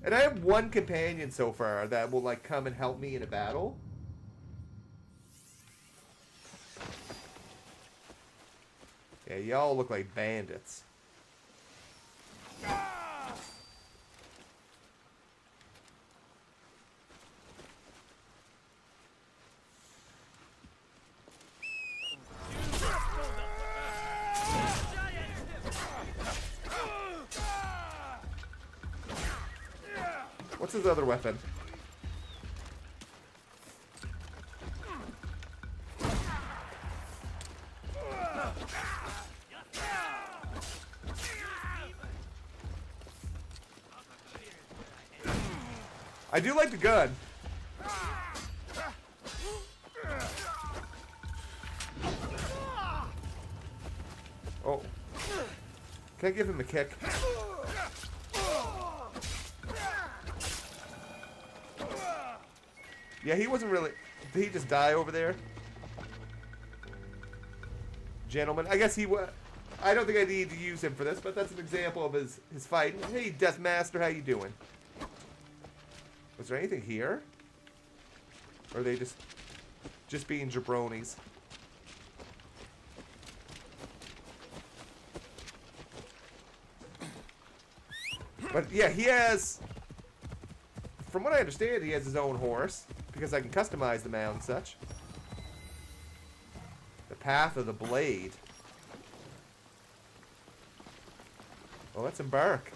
And I have one companion so far that will like come and help me in a battle. Yeah, y'all look like bandits. What's his other weapon? I do like the gun. Oh. Can I give him a kick? Yeah, he wasn't really... Did he just die over there? Gentlemen. I guess he was... I don't think I need to use him for this, but that's an example of his fight. Hey, Death Master, how you doing? Was there anything here? Or are they just being jabronis? But yeah, he has... From what I understand, he has his own horse. Because I can customize the mount and such. The Path of the Blade. Well, let's embark.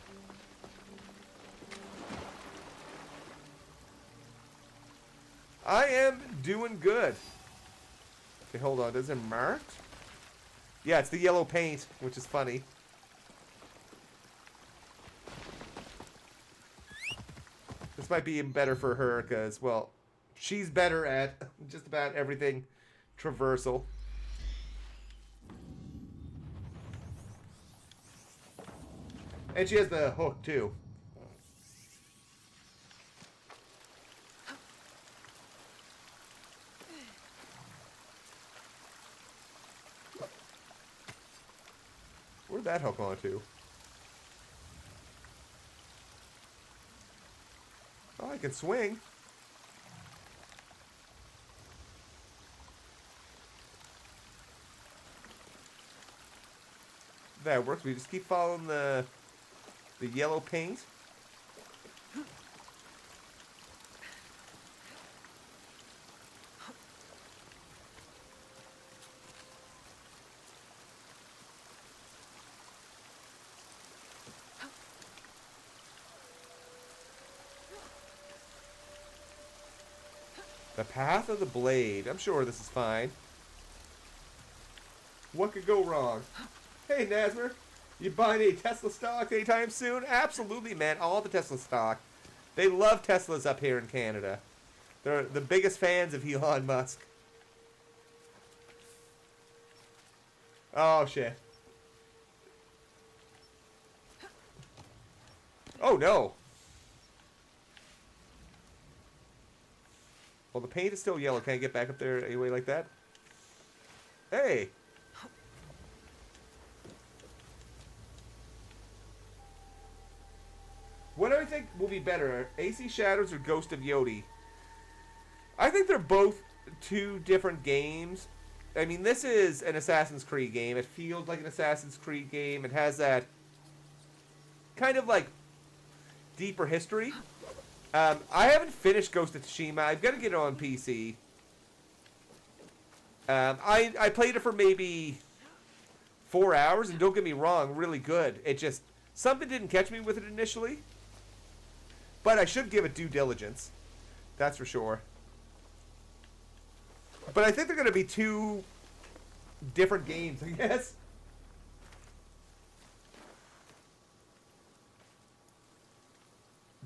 I am doing good. Okay, hold on. Is it marked? Yeah, it's the yellow paint, which is funny. This might be even better for her because, well, she's better at just about everything traversal. And she has the hook, too. Where'd that hook onto? Oh, I can swing. That works. We just keep following the yellow paint. The path of the blade. I'm sure this is fine. What could go wrong? Hey, Nazmer. You buying any Tesla stock anytime soon? Absolutely, man. All the Tesla stock. They love Teslas up here in Canada. They're the biggest fans of Elon Musk. Oh, shit. Oh, no. Well, the paint is still yellow. Can I get back up there anyway like that? Hey. What do I think will be better, AC Shadows or Ghost of Yodi? I think they're both two different games. I mean, this is an Assassin's Creed game. It feels like an Assassin's Creed game. It has that kind of like deeper history. I haven't finished Ghost of Tsushima. I've got to get it on PC. I played it for maybe 4 hours, and don't get me wrong, really good. It just, something didn't catch me with it initially. But I should give it due diligence. That's for sure. But I think they're going to be two different games, I guess.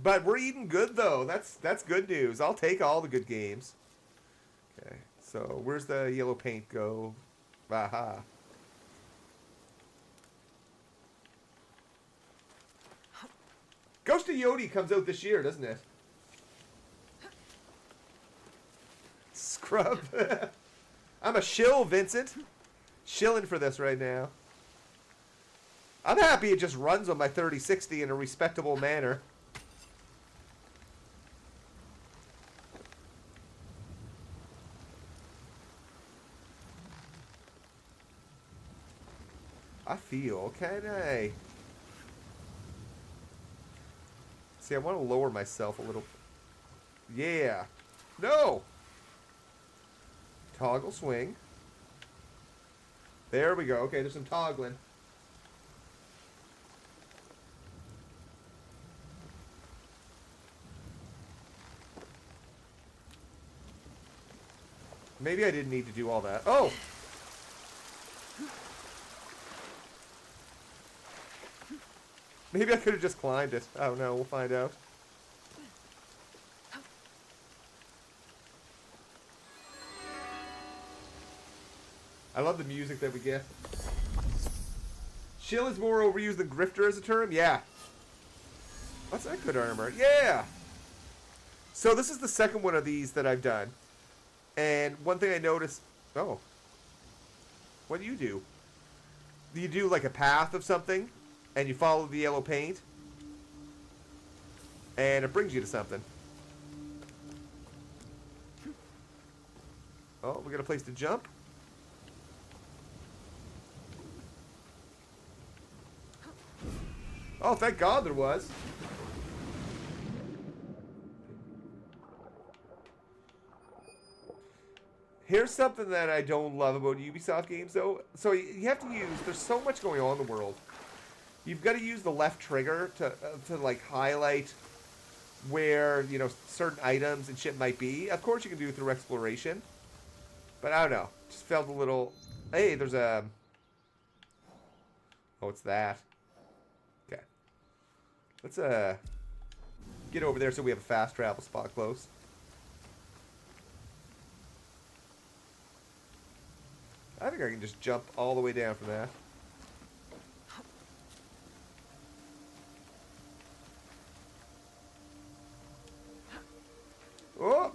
But we're eating good, though. That's good news. I'll take all the good games. Okay, so where's the yellow paint go? Aha. Ghost of Yodi comes out this year, doesn't it? Scrub. I'm a shill, Vincent. Shilling for this right now. I'm happy it just runs on my 3060 in a respectable manner. I feel, can I? See, I want to lower myself a little. Yeah. No! Toggle swing. There we go. Okay, there's some toggling. Maybe I didn't need to do all that. Oh! Maybe I could have just climbed it. I don't know. We'll find out. I love the music that we get. Shill is more overused than grifter as a term? Yeah. What's that good armor? Yeah! So this is the second one of these that I've done. And one thing I noticed... Oh. What do? You do like a path of something, and you follow the yellow paint, and it brings you to something. Oh, we got a place to jump. Oh, thank God there was. Here's something that I don't love about Ubisoft games, though. So you have to use... There's so much going on in the world. You've got to use the left trigger to like, highlight where, you know, certain items and shit might be. Of course, you can do it through exploration. But I don't know. Just felt a little... Hey, there's a... Oh, it's that. Okay. Let's get over there so we have a fast travel spot close. I think I can just jump all the way down from that. Oh!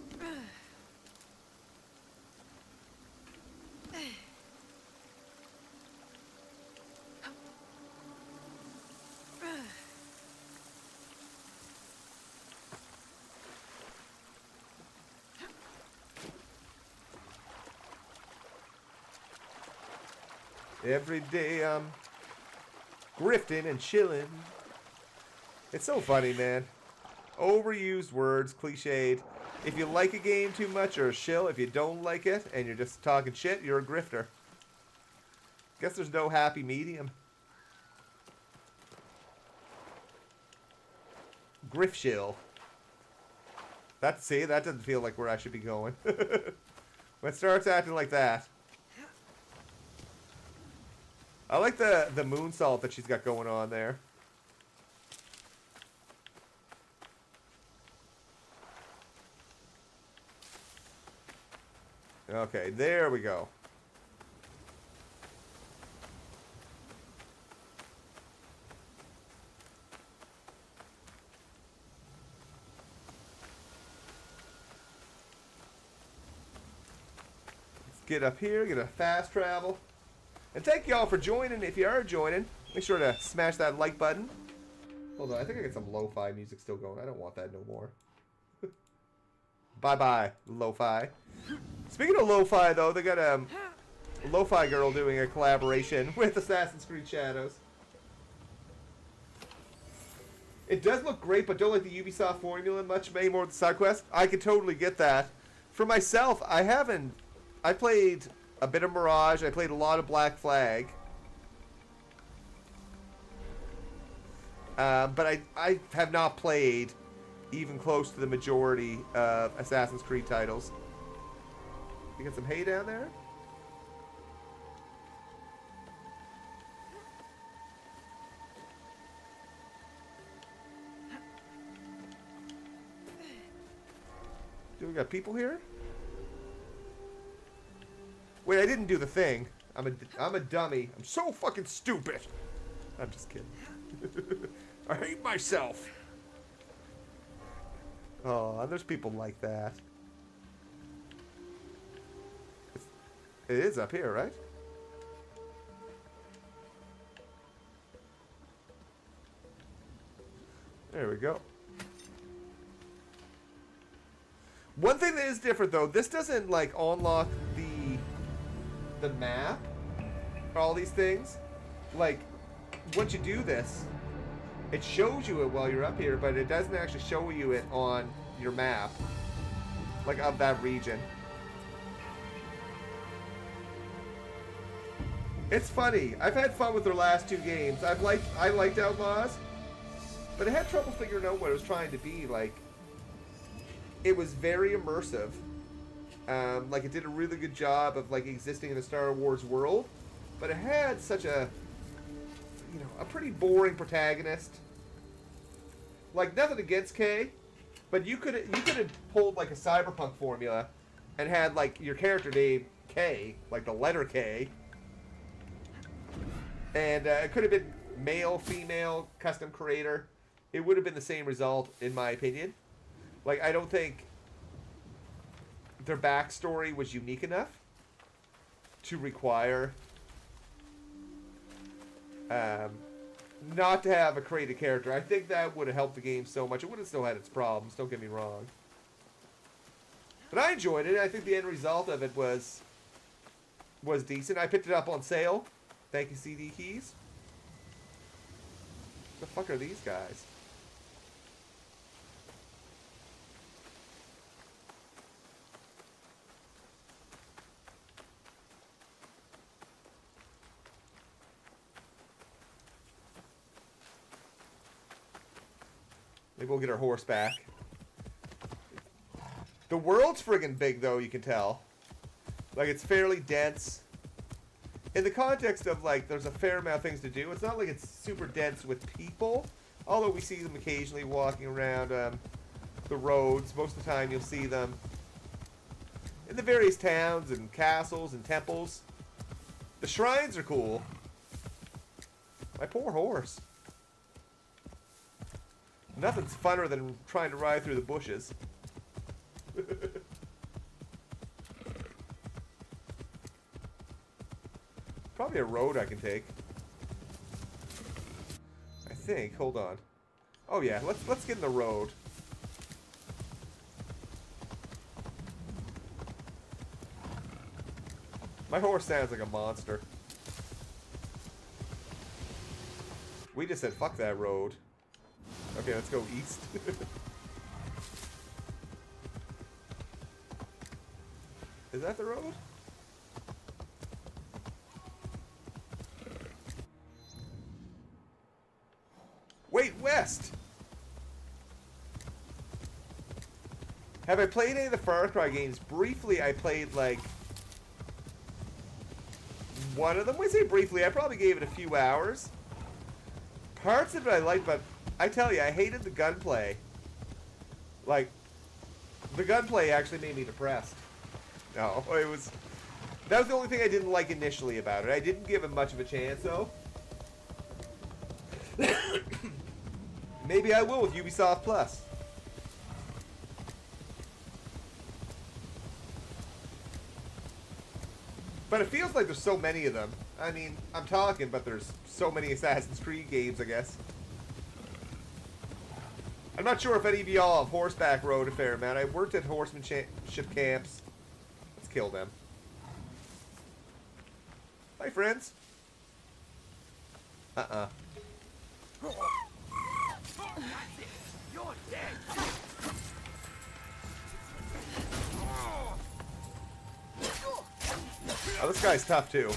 Every day I'm grifting and chilling. It's so funny, man. Overused words, cliched. If you like a game too much, you're a shill. If you don't like it and you're just talking shit, you're a grifter. Guess there's no happy medium. Griff shill. That doesn't feel like where I should be going. When it starts acting like that. I like the moonsault that she's got going on there. Okay, there we go. Let's get up here, get a fast travel. And thank y'all for joining. If you are joining, make sure to smash that like button. Hold on, I think I got some lo-fi music still going. I don't want that no more. Bye-bye, lo-fi. Speaking of lo-fi, though, they got a lo-fi girl doing a collaboration with Assassin's Creed Shadows. It does look great, but don't like the Ubisoft formula much. Maybe more with the side quest. I could totally get that. For myself, I played a bit of Mirage. I played a lot of Black Flag. But I have not played even close to the majority of Assassin's Creed titles. You got some hay down there? Do we got people here? Wait, I didn't do the thing. I'm a dummy. I'm so fucking stupid. I'm just kidding. I hate myself. Oh, there's people like that. It is up here, right? There we go. One thing that is different, though, this doesn't, like, unlock the map for all these things. Like, once you do this, it shows you it while you're up here, but it doesn't actually show you it on your map, like, of that region. It's funny. I've had fun with their last two games. I liked Outlaws, but I had trouble figuring out what it was trying to be. Like, it was very immersive. Like, it did a really good job of, like, existing in the Star Wars world, but it had such a, you know, a pretty boring protagonist. Like, nothing against Kay, but you could have pulled, like, a Cyberpunk formula and had, like, your character named K, like the letter K, and it could have been male, female, custom creator. It would have been the same result, in my opinion. Like, I don't think their backstory was unique enough to require not to have a created character. I think that would have helped the game so much. It would have still had its problems, don't get me wrong. But I enjoyed it. I think the end result of it was decent. I picked it up on sale. Thank you, CD Keys. What the fuck are these guys? Maybe we'll get our horse back. The world's friggin' big, though, you can tell. Like, it's fairly dense. In the context of, like, there's a fair amount of things to do. It's not like it's super dense with people, Although we see them occasionally walking around the roads. Most of the time you'll see them in the various towns and castles and temples. The shrines are cool. My poor horse. Nothing's funner than trying to ride through the bushes. Probably a road I can take. I think. Hold on. Oh yeah, let's get in the road. My horse sounds like a monster. We just said fuck that road. Okay, let's go east. Is that the road? Wait, west! Have I played any of the Far Cry games? Briefly, I played, like, one of them. When I say briefly, I probably gave it a few hours. Parts of it I liked, but I tell you, I hated the gunplay. Like, the gunplay actually made me depressed. No, it was... That was the only thing I didn't like initially about it. I didn't give it much of a chance, though. Maybe I will with Ubisoft Plus. But it feels like there's so many of them. I mean, I'm talking, but there's so many Assassin's Creed games, I guess. I'm not sure if any of y'all have horseback rode a fair amount. I worked at horsemanship camps. Let's kill them. Hi, friends. Uh-uh.
You're dead.
Oh, this guy's tough, too.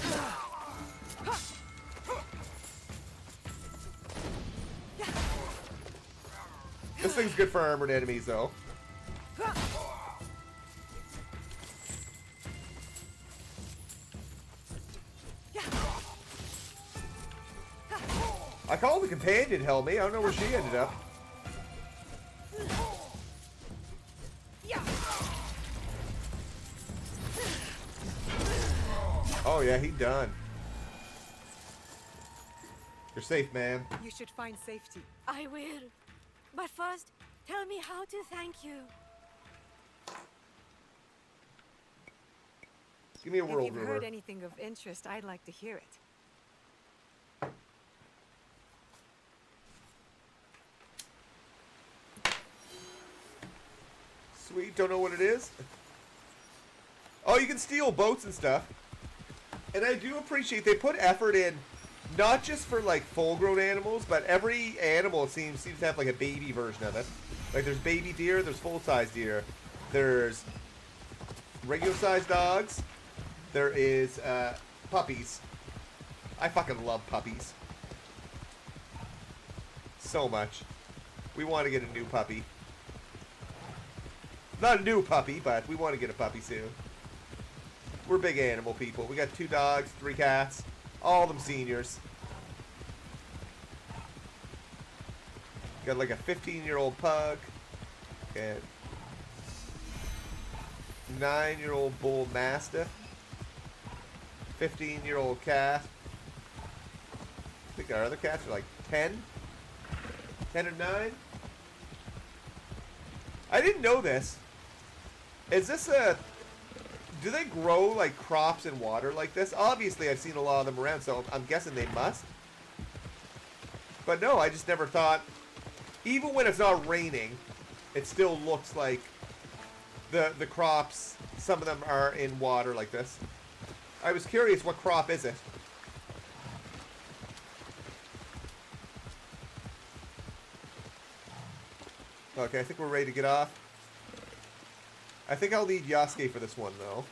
This thing's good for armored enemies, though. I called the companion help me. I don't know where she ended up. Oh yeah, he done. You're safe, ma'am.
You should find safety.
I will. But first, tell me how to thank you.
Give me a
If
world
you've
rumor.
heard anything of interest, I'd like to hear it.
Sweet, don't know what it is. Oh, you can steal boats and stuff. And I do appreciate they put effort in, not just for like full-grown animals, but every animal seems to have like a baby version of it. Like there's baby deer, there's full-size deer, there's regular-sized dogs, there is puppies. I fucking love puppies so much. We want to get a new puppy. Not a new puppy, but we want to get a puppy soon. We're big animal people. We got 2 dogs, 3 cats, all of them seniors. Got like a 15-year-old pug, and 9-year-old bull mastiff, 15-year-old cat. I think our other cats are like 10 or 9. I didn't know this. Is this a... Do they grow, like, crops in water like this? Obviously, I've seen a lot of them around, so I'm guessing they must. But no, I just never thought... Even when it's not raining, it still looks like the crops, some of them are in water like this. I was curious, what crop is it? Okay, I think we're ready to get off. I think I'll lead Yasuke for this one, though.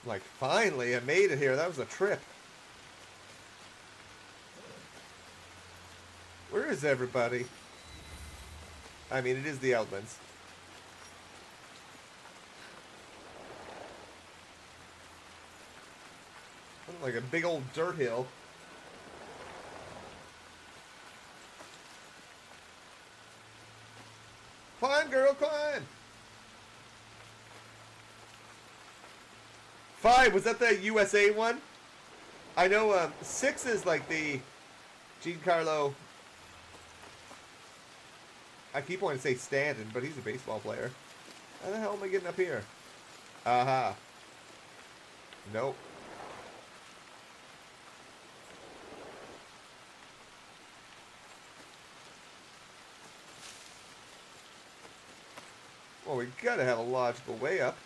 Like, finally, I made it here. That was a trip. Where is everybody? I mean, it is the Outlands. like a big old dirt hill. Climb, girl, climb! 5, was that the USA one? I know 6 is like the Giancarlo. I keep wanting to say Stanton, but he's a baseball player. How the hell am I getting up here? Aha. Nope. Well, we gotta have a logical way up.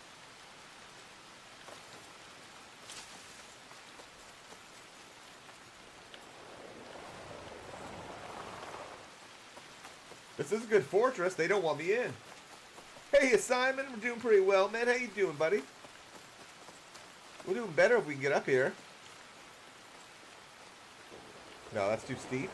This is a good fortress. They don't want me in. Hey, Simon, we're doing pretty well, man. How you doing, buddy? We're doing better if we can get up here. No, that's too steep.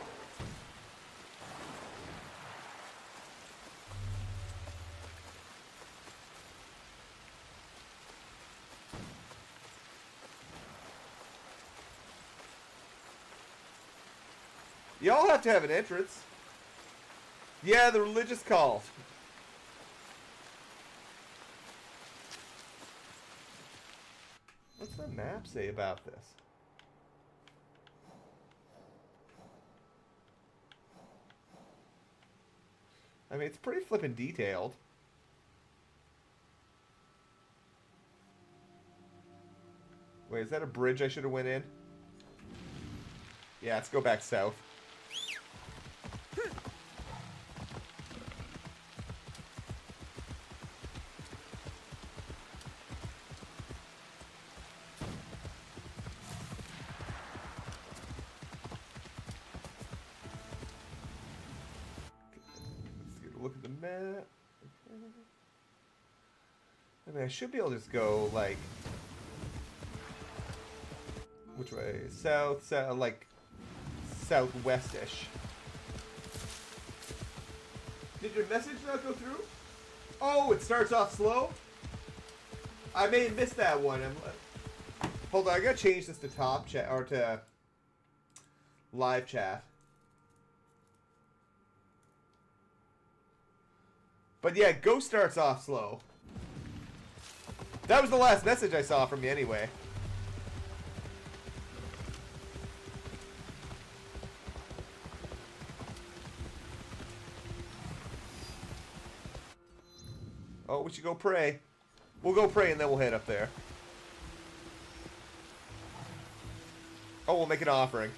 Y'all have to have an entrance. Yeah, the religious cult. What's the map say about this? I mean, it's pretty flippin' detailed. Wait, is that a bridge I should have went in? Yeah, let's go back south. Look at the map. I mean, I should be able to just go, like... Which way? South, like... Southwest-ish. Did your message not go through? Oh, it starts off slow? I may have missed that one. Hold on, I gotta change this to top chat, or to... live chat. But yeah, Go starts off slow. That was the last message I saw from you anyway. Oh, we should go pray. We'll go pray and then we'll head up there. Oh, we'll make an offering.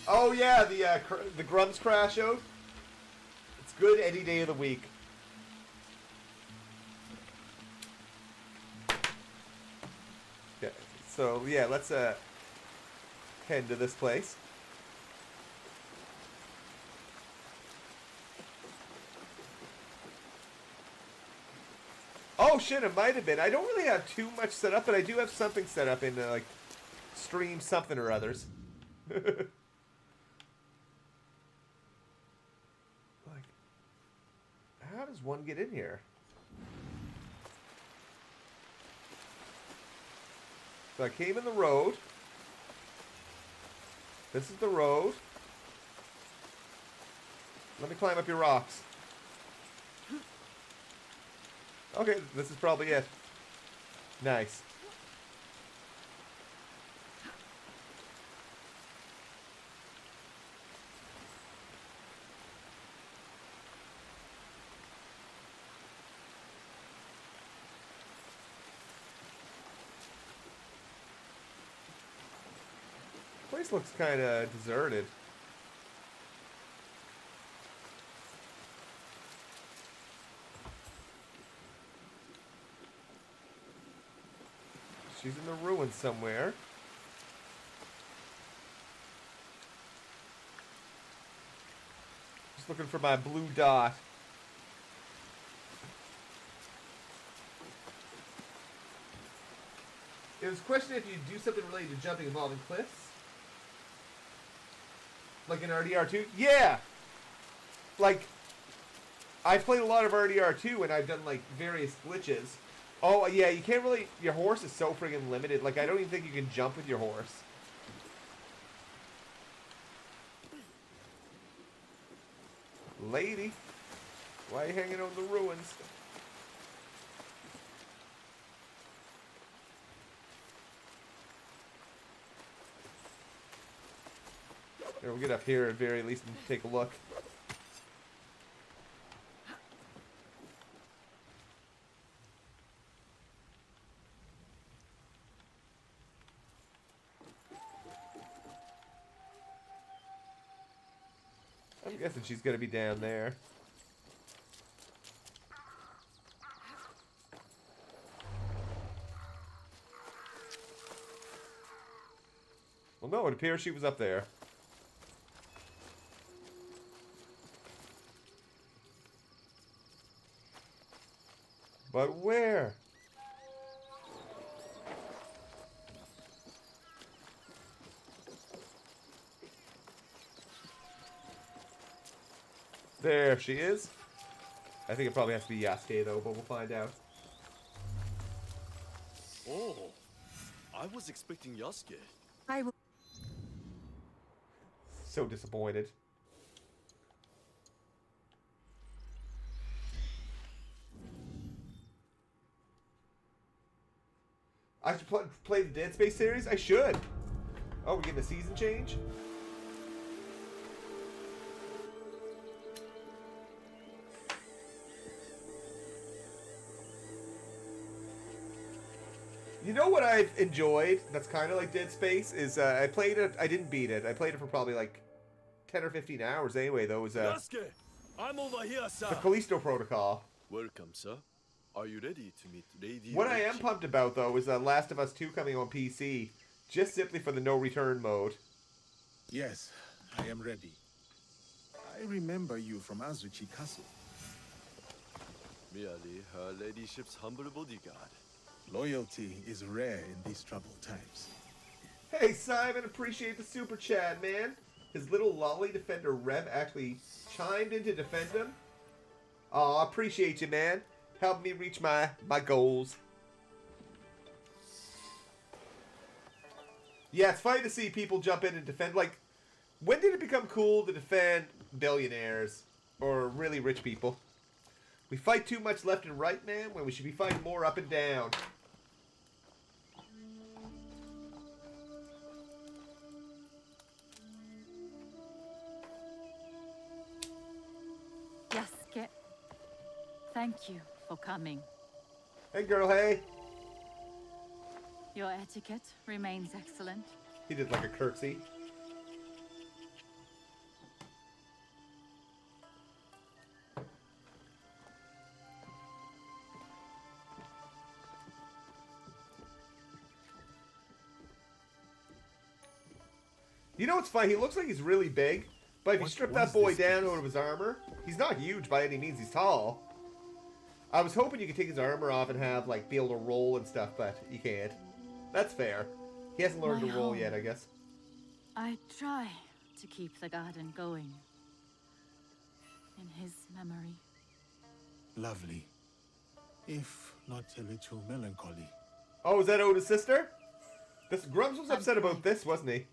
Oh yeah, the Grummz crash out. Good any day of the week. Okay, so yeah, let's head to this place. Oh shit, it might have been. I don't really have too much set up, but I do have something set up in like stream something or others. How does one get in here? So I came in the road. This is the road. Let me climb up your rocks. Okay, this is probably it. Nice. Place looks kind of deserted. She's in the ruins somewhere. Just looking for my blue dot. It was a question if you do something related to jumping involving cliffs. Like in RDR2? Yeah! Like, I've played a lot of RDR2 and I've done like various glitches Oh, yeah, you can't really... Your horse is so friggin' limited. Like, I don't even think you can jump with your horse. Lady, why are you hanging on the ruins? Here, we'll get up here at very least and take a look. I'm guessing she's gonna be down there. Well, no, it appears she was up there. But where? There she is. I think it probably has to be Yasuke though, but we'll find out.
Oh, I was expecting Yasuke.
I will.
So disappointed. I should play the Dead Space series? I should. Oh, we're getting a season change? You know what I've enjoyed that's kind of like Dead Space is I played it, I didn't beat it. I played it for probably like 10 or 15 hours anyway, though. It was
Yasuke, I'm over here, sir.
the Callisto Protocol.
Welcome, sir. Are you ready to meet Lady
What I
Rich?
am pumped about, though, is Last of Us 2 coming on PC, just simply for the no return mode.
Yes, I am ready. I remember you from Azuchi Castle.
Merely her ladyship's humble bodyguard.
Loyalty is rare in these troubled times.
Hey, Simon, appreciate the super chat, man. His little lolly defender Rev actually chimed in to defend him. Aw, appreciate you, man. Help me reach my goals. Yeah, it's funny to see people jump in and defend. Like, when did it become cool to defend billionaires or really rich people? We fight too much left and right, man, when we should be fighting more up and down.
Yasuke, thank you for coming.
Hey, girl, hey.
Your etiquette remains excellent.
He did like a curtsy. You know what's funny? He looks like he's really big, but if you
What
strip
was
that boy
this
down
place?
out of his armor, he's not huge by any means. He's tall. I was hoping you could take his armor off and have, like, be able to roll and stuff, but you can't. That's fair. He hasn't learned
My
to roll
home.
yet, I guess.
I try to keep the garden going. In his memory.
Lovely. If not a little melancholy.
Oh, is that Oda's sister? This Grummz was
I'm
upset about
fine.
this, wasn't he?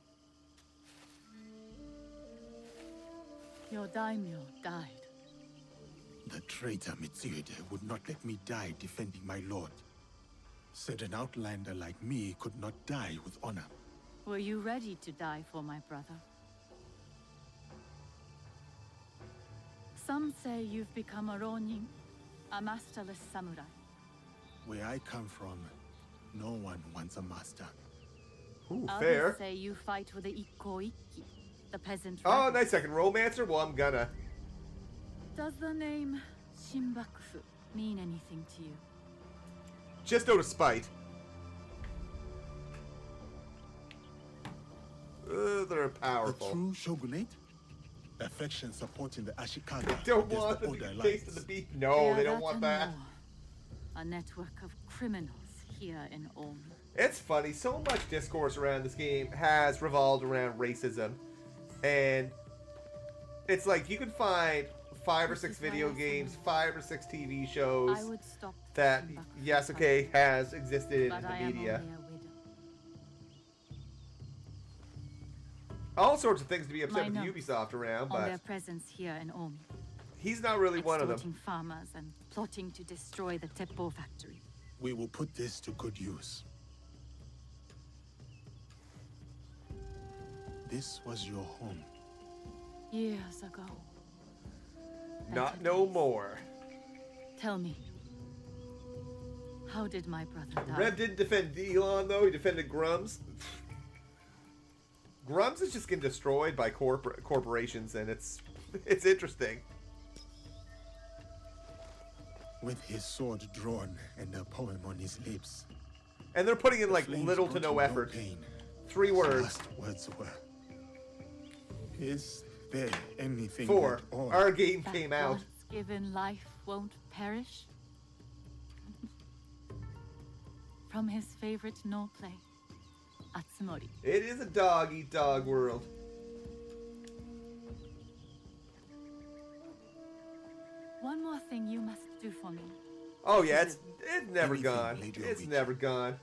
Your daimyo died.
The traitor Mitsuhide would not let me die defending my lord. Said an outlander like me could not die with honor.
Were you ready to die for my brother? Some say you've become a ronin, a masterless samurai.
Where I come from, no one wants a master.
Ooh,
Others
fair.
say you fight with the Ikko Ikki, the peasant
Oh,
rebel.
nice second. Romancer? Well, I'm gonna.
Does the name Shinbakufu mean anything to you?
Just out of spite. They're
The
powerful.
true shogunate? Affection supporting the Ashikaga
They don't
against
want
the
them
Oda
to taste of the
alliance.
beef. No,
are
they don't want
and
that.
more. A network of criminals here in Ulm.
It's funny, so much discourse around this game has revolved around racism. And it's like you can find 5 or
This
6
is why
video
I say
games, 5 or 6 TV shows
I would stop
that
thinking back
Yasuke has existed in
but
the
I am
media.
only a widow.
All sorts of things to be upset
My
with
notes
Ubisoft around,
on their
but
presence here in Omi,
he's not really one of them.
extorting farmers and plotting to destroy the Teppo factory.
We will put this to good use. This was your home.
Years ago.
Not
Better
no
days.
more.
Tell me, how did my brother die?
Rev didn't defend Elon though, he defended Grummz. Grummz is just getting destroyed by corporations, and it's interesting.
With his sword drawn and a poem on his lips.
And they're putting in like
Flames
little to
brought
no
him
effort.
pain.
3
His
words.
last words were, is there anything
4.
that all
Our game
That
came out.
once given life won't perish? From his favorite no play, Atsumori.
It is a dog-eat-dog world.
One more thing you must do for me.
Oh yeah, it's never
Anything,
gone.
Lady
It's
Oichi.
never gone.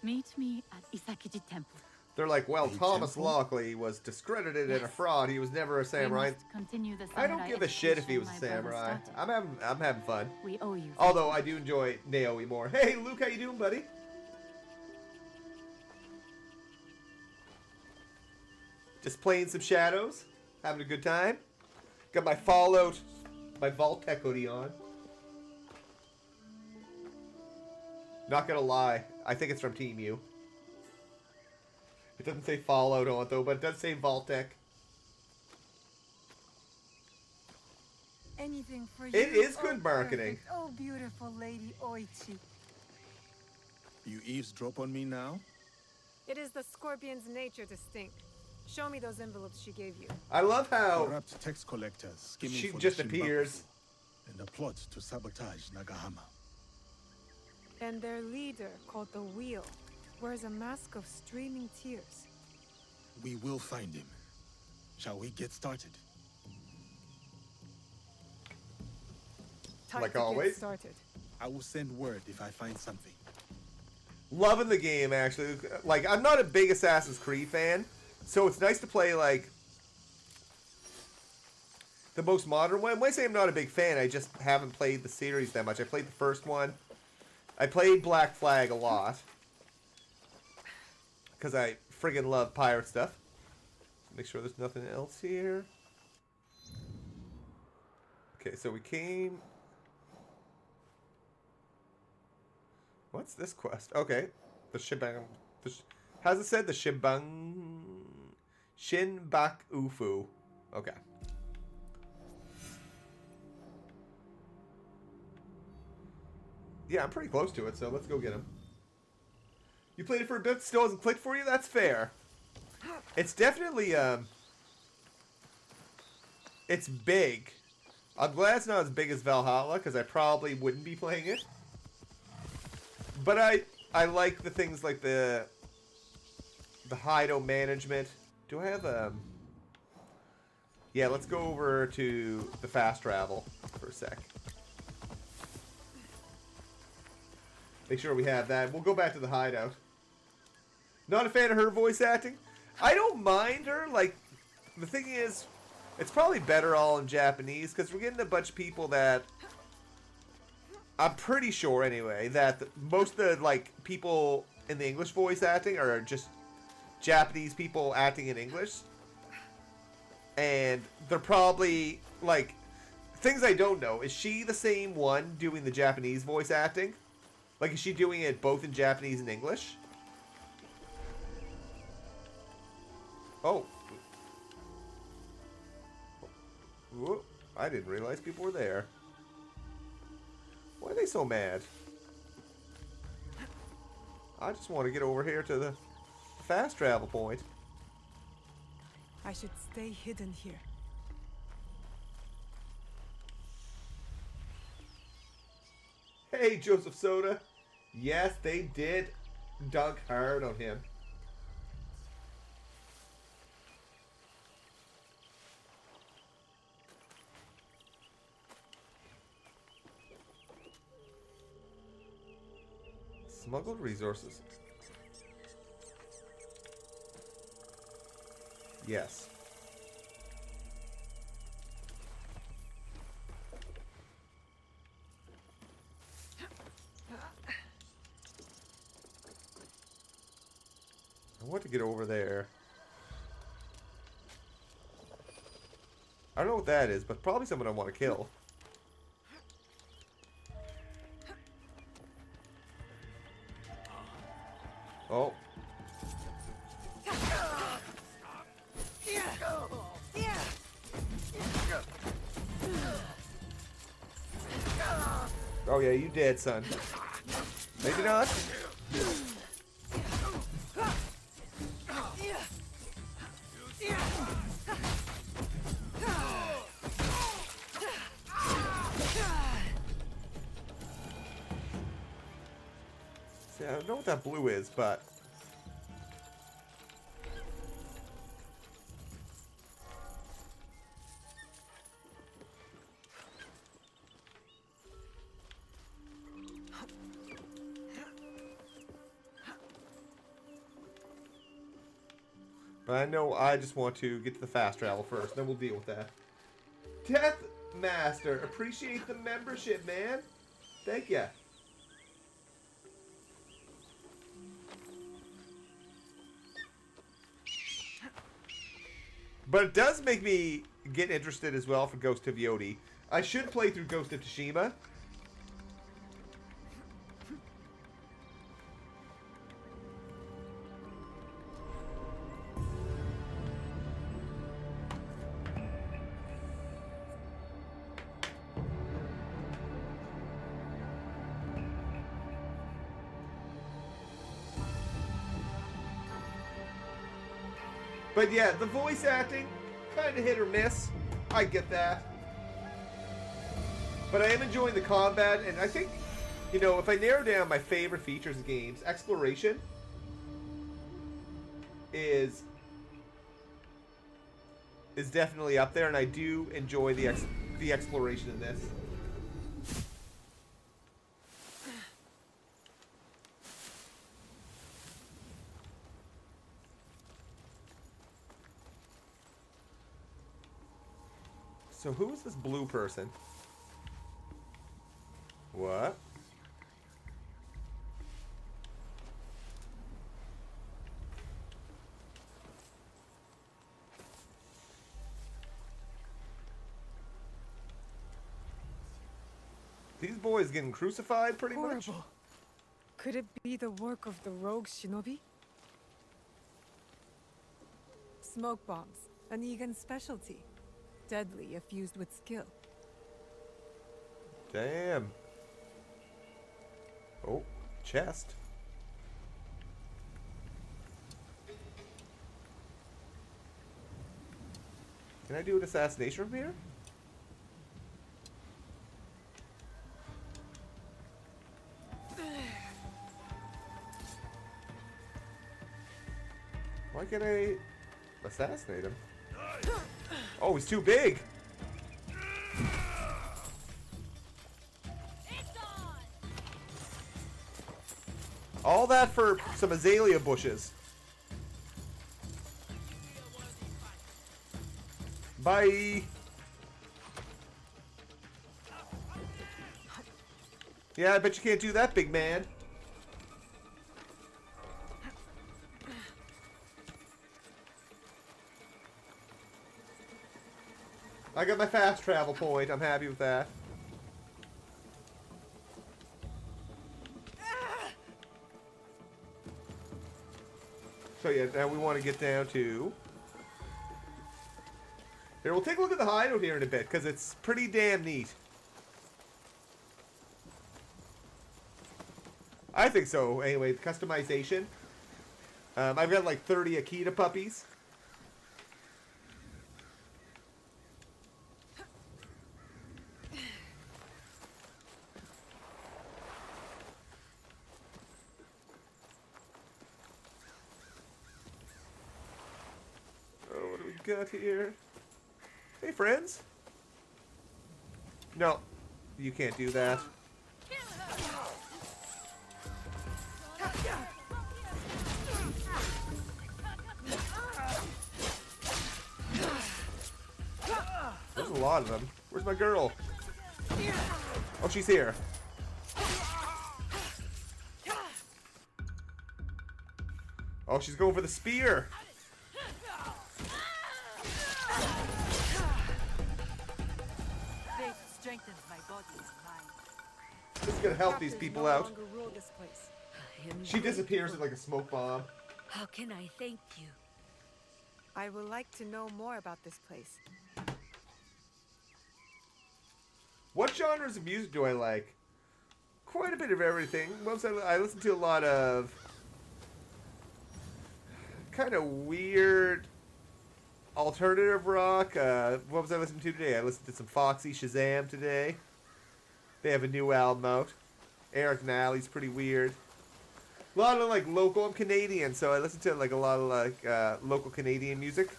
Meet me at Isakiji Temple.
They're like, well,
A
Thomas
temple?
Lockley was discredited and a
Yes.
fraud. He was never a samurai.
We must continue the
I don't
samurai
give a shit if he was a
education my brother
samurai.
started.
I'm having fun.
We owe you.
Although I do enjoy Naomi more. Hey, Luke, how you doing, buddy? Just playing some shadows, having a good time. Got my Fallout, my Vault-Tec hoodie on. Not gonna lie, I think it's from Team U. It doesn't say Fallout on it though, but it does say Vault-Tec.
Anything for you.
It is
oh,
good marketing.
perfect. Oh, beautiful Lady Oichi.
You eavesdrop on me now?
It is the scorpion's nature to stink. Show me those envelopes she gave you.
I love how
Corrupt tax collectors skimming
she
for the
just
Shinbaku,
appears.
and a plot to sabotage Nagahama.
And their leader, called the Wheel, wears a mask of streaming tears.
We will find him. Shall we get started?
Time
Like
to
always.
Get started.
I will send word if I find something.
Loving the game, actually. Like, I'm not a big Assassin's Creed fan, so it's nice to play, like, the most modern one. When I say I'm not a big fan, I just haven't played the series that much. I played the first one. I played Black Flag a lot. Because I friggin' love pirate stuff. Make sure there's nothing else here. Okay, so we came... What's this quest? Okay. The Shibang... How's it said? The Shibang... Shinbak Ufu. Okay. Yeah, I'm pretty close to it, so let's go get him. You played it for a bit, still hasn't clicked for you? That's fair. It's definitely, it's big. I'm glad it's not as big as Valhalla, because I probably wouldn't be playing it. But I like the things like the hideout management. Do I have, yeah, let's go over to the fast travel for a sec. Make sure we have that. We'll go back to the hideout. Not a fan of her voice acting. I don't mind her. Like, the thing is, it's probably better all in Japanese, because we're getting a bunch of people that... I'm pretty sure, anyway, that most of the, like, people in the English voice acting are just Japanese people acting in English. And they're probably, like... Things I don't know. Is she the same one doing the Japanese voice acting? Like, is she doing it both in Japanese and English? Oh. Whoa. I didn't realize people were there. Why are they so mad? I just want to get over here to the fast travel point.
I should stay hidden here.
Hey, Joseph Soda. Yes, they did dunk hard on him. Smuggled resources. Yes. I want to get over there. I don't know what that is, but probably someone I want to kill. Oh. Oh yeah, you dead, son. Maybe not. See, I don't know what that blue is, but I know I just want to get to the fast travel first, then we'll deal with that. Death Master, appreciate the membership, man. Thank ya. But it does make me get interested as well for Ghost of Yodi. I should play through Ghost of Tsushima. But yeah, the voice acting, kind of hit or miss. I get that. But I am enjoying the combat, and I think, you know, if I narrow down my favorite features of games, exploration is definitely up there, and I do enjoy the exploration in this. So who is this blue person? What? These boys getting crucified pretty much?
Horrible. Could it be the work of the rogue shinobi? Smoke bombs, an Egan specialty. Deadly if used with skill.
Damn. Oh, chest. Can I do an assassination from here? Why can't I assassinate him? Oh, he's too big. All that for some azalea bushes. Bye. Yeah, I bet you can't do that, big man. I got my fast travel point. I'm happy with that. So yeah, now we want to get down to... Here, we'll take a look at the hideout here in a bit, because it's pretty damn neat. I think so, anyway, the customization. I've got like 30 Akita puppies. Oh, what do we got here? Hey, friends. No, you can't do that. There's a lot of them. Where's my girl? Oh, she's here. Oh, she's going for the spear.
Faith strengthens my body and mind.
This is gonna help these people out.
longer rule this place.
She disappears in like a smoke bomb.
How can I thank you?
I would like to know more about this place.
What genres of music do I like? Quite a bit of everything. I listen to a lot of kind of weird alternative rock. What was I listening to today? I listened to some Foxy Shazam today. They have a new album out. Eric Nally's pretty weird. A lot of like local. I'm Canadian, so I listen to like a lot of like local Canadian music.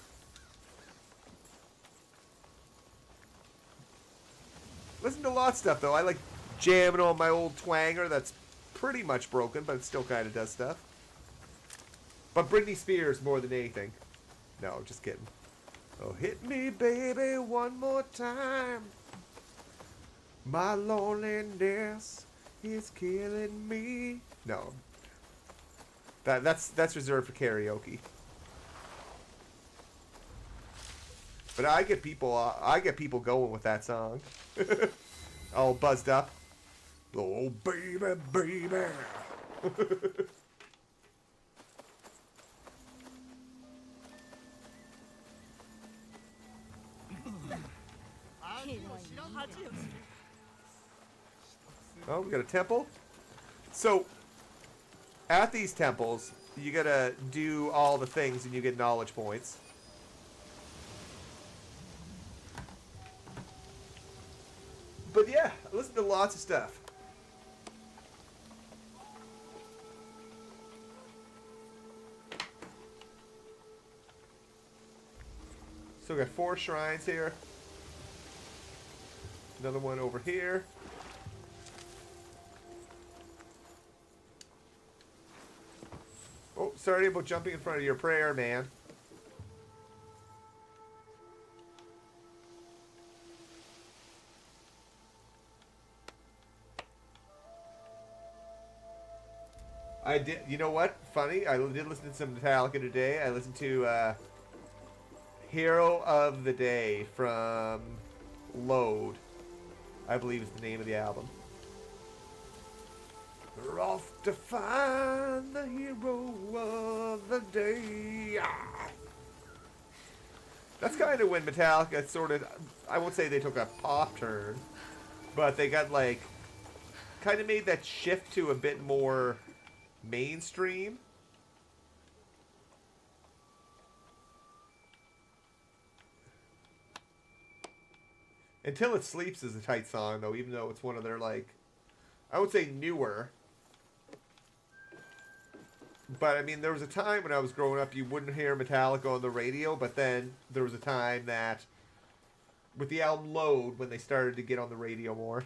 Listen to a lot of stuff though. I like jamming on my old twanger that's pretty much broken, but it still kind of does stuff. But Britney Spears more than anything. No, just kidding. Oh, hit me, baby, one more time. My loneliness is killing me. No, that's reserved for karaoke. But I get people going with that song. All buzzed up. Oh, baby, baby. Oh, we got a temple. So, at these temples, you gotta do all the things and you get knowledge points. But yeah, I listen to lots of stuff. So we got 4 shrines here. Another one over here. Oh, sorry about jumping in front of your prayer, man. I did, you know what? Funny, I did listen to some Metallica today. I listened to Hero of the Day from Load, I believe is the name of the album. We're off to find the hero of the day. Ah. That's kind of when Metallica sort of, I won't say they took a pop turn, but they got like, kind of made that shift to a bit more mainstream. Until It Sleeps is a tight song though, even though it's one of their like, I would say newer. But I mean, there was a time when I was growing up you wouldn't hear Metallica on the radio, but then there was a time that with the album Load when they started to get on the radio more.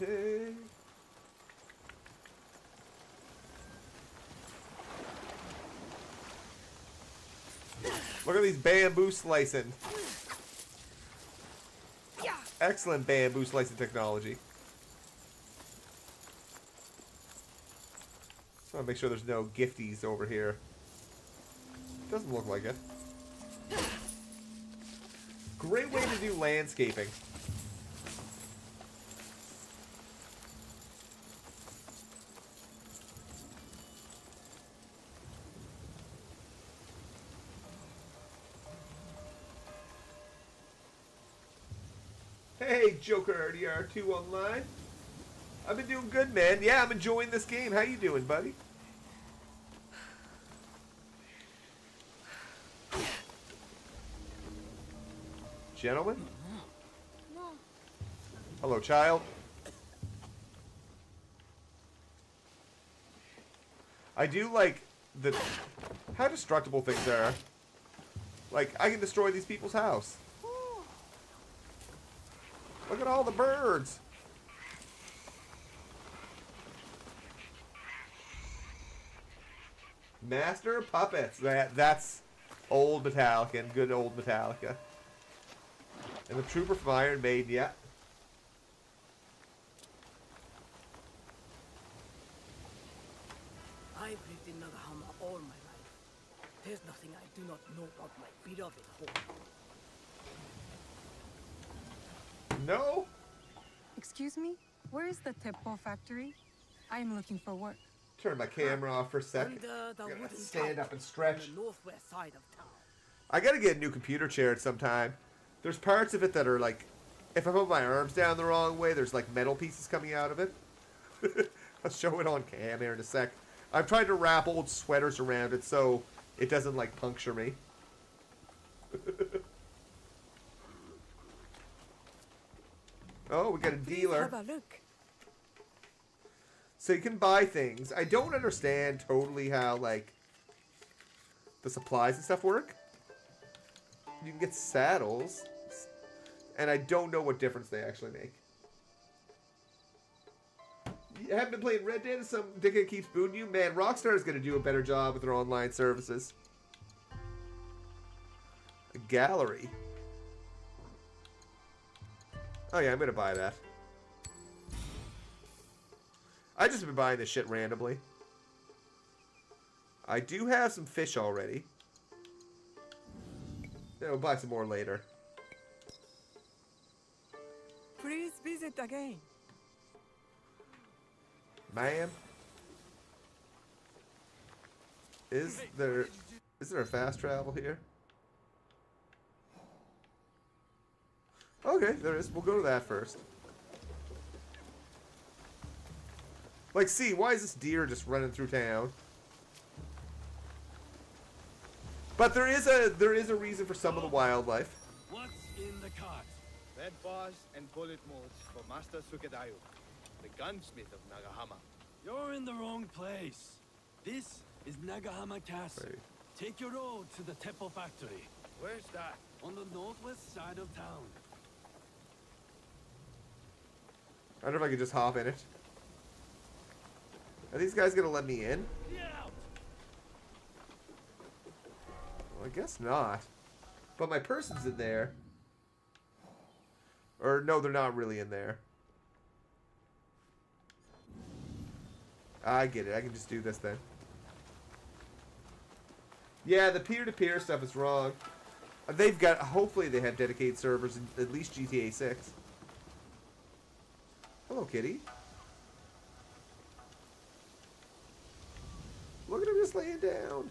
Okay. Look at these bamboo slicing. Excellent bamboo slicing technology. Just want to make sure there's no gifties over here. Doesn't look like it. Great way to do landscaping. Hey, Joker RDR2 online. I've been doing good, man. Yeah, I'm enjoying this game. How you doing, buddy? Gentlemen? Hello, child. I do like how destructible things are. Like, I can destroy these people's house. Look at all the birds. Master of Puppets. That's old Metallica, and good old Metallica. And the Trooper from Iron Maiden, yeah.
I've lived in Nagahama all my life. There's nothing I do not know about my beloved home.
No?
Excuse me? Where is the Teppo factory? I am looking for work.
Turn my camera off for a second.
Under the
Gotta
wooden
stand
tower
up and stretch.
on the northwest side of town.
I gotta get a new computer chair at some time. There's parts of it that are like, if I put my arms down the wrong way, there's like metal pieces coming out of it. I'll show it on cam here in a sec. I've tried to wrap old sweaters around it so it doesn't like puncture me. Oh, we got a
Please
dealer.
have a look.
So you can buy things. I don't understand totally how, like, the supplies and stuff work. You can get saddles. And I don't know what difference they actually make. You haven't been playing Red Dead and some dickhead keeps booting you? Man, Rockstar is going to do a better job with their online services. A gallery. Oh yeah, I'm going to buy that. I just been buying this shit randomly. I do have some fish already. Yeah, we'll buy some more later.
Please visit again.
Ma'am? Is there a fast travel here? Okay, there is. We'll go to that first. Like, see, why is this deer just running through town? But there is a reason for some of the wildlife.
What's in the cart?
Red bars and bullet molds for Master Sukedayu, the gunsmith of Nagahama.
You're in the wrong place. This is Nagahama Castle.
Right.
Take your road to the Teppo factory.
Where's that?
On the northwest side of town.
I wonder if I could just hop in it. Are these guys gonna let me in?
Get out!
Well, I guess not. But my person's in there. Or no, they're not really in there. I get it. I can just do this then. Yeah, the peer-to-peer stuff is wrong. They've got... Hopefully they have dedicated servers in at least GTA 6. Hello, kitty. Look at him just laying down.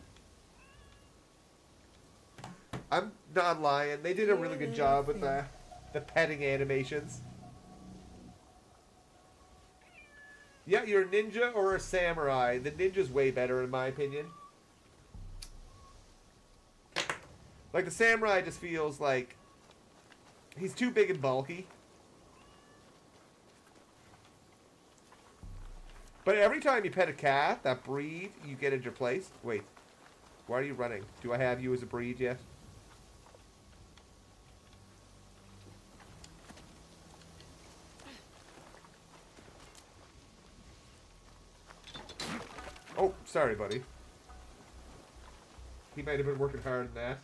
I'm not lying. They did a really good job with the petting animations. Yeah, you're a ninja or a samurai. The ninja's way better in my opinion. Like the samurai just feels like he's too big and bulky. But every time you pet a cat, that breed, you get at your place. Wait, why are you running? Do I have you as a breed yet? Oh, sorry, buddy. He might have been working hard on that.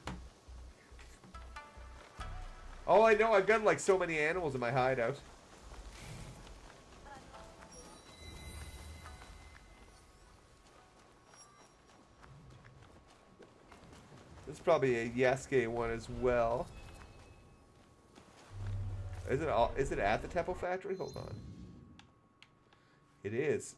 Oh, I know, I've got like so many animals in my hideout. This is probably a Yasuke one as well. Is it at the Teppo factory? Hold on. It is.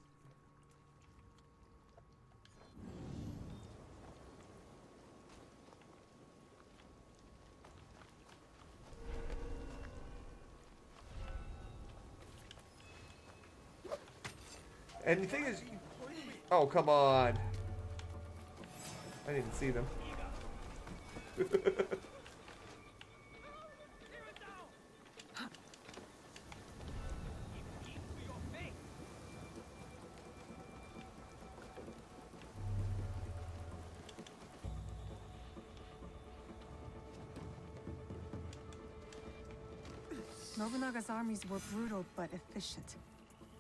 And the thing is, oh come on! I didn't see them.
Nobunaga's armies were brutal but efficient.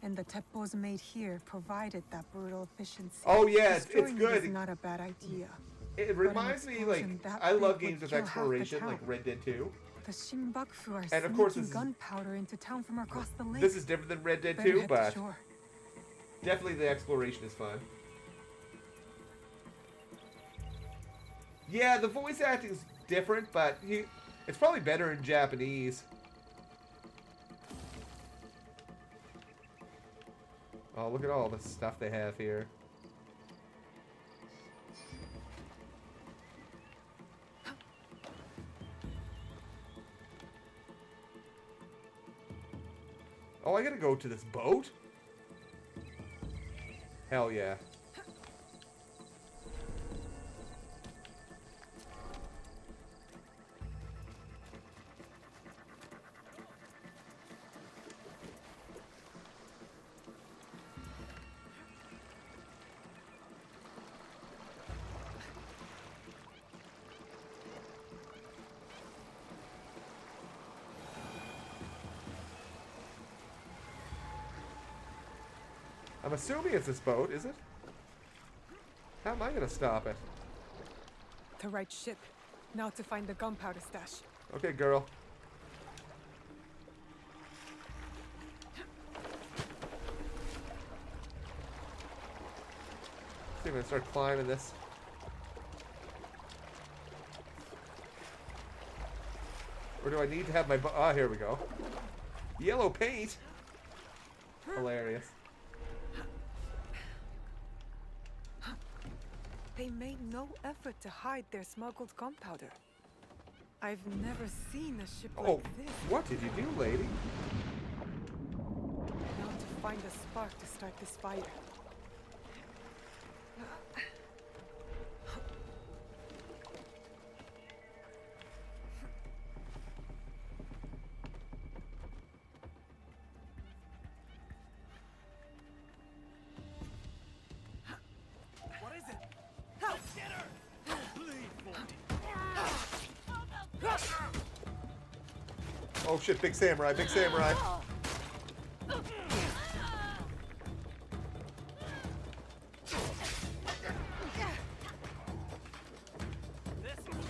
And the teppos made here provided that brutal efficiency.
Oh yeah, it's
Destroying it
good.
is not a bad idea.
It reminds me, like,
explosion that
I love
big
games
would
with
kill half the
exploration,
town.
like Red Dead 2.
The Shinbaku are
And of course
sneaking
this is-
gunpowder into town from across the lake.
This is different than Red Dead
Better
2,
head to
but
shore.
definitely the exploration is fun. Yeah, the voice acting is different, but it's probably better in Japanese. Oh, look at all the stuff they have here. Oh, I gotta go to this boat? Hell yeah. I'm assuming it's this boat, is it? How am I gonna stop it?
The right ship. Now to find the gunpowder stash.
Okay, girl. See if I'm gonna start climbing this. Or do I need to have my ah, here we go. Yellow paint. Hilarious.
They made no effort to hide their smuggled gunpowder. I've never seen a ship
Oh,
like this.
what did you do, lady?
Now to find a spark to start this fire.
What is it? Let's get her! Bleed for me.
Oh shit, big samurai, big samurai.
This way.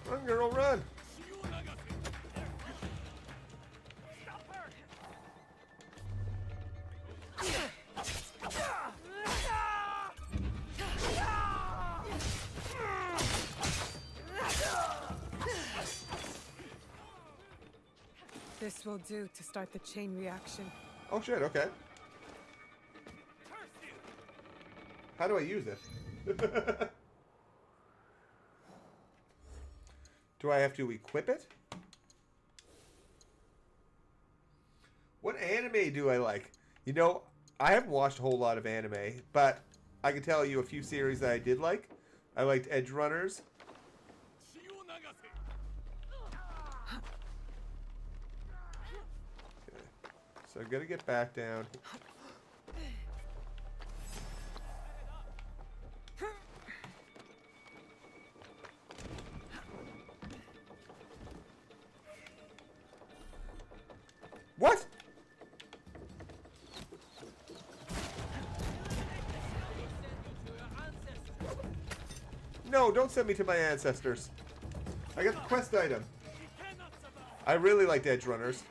Run, girl, run.
Stop her!
This will do to start the chain reaction.
Oh shit, okay.
Curse you!
How do I use it? Do I have to equip it? What anime do I like? You know, I haven't watched a whole lot of anime, but I can tell you a few series that I did like. I liked Edge Runners. Okay. So I'm gonna get back down. What? No, don't send me to my ancestors. I got the quest item. I really liked Edge Runners.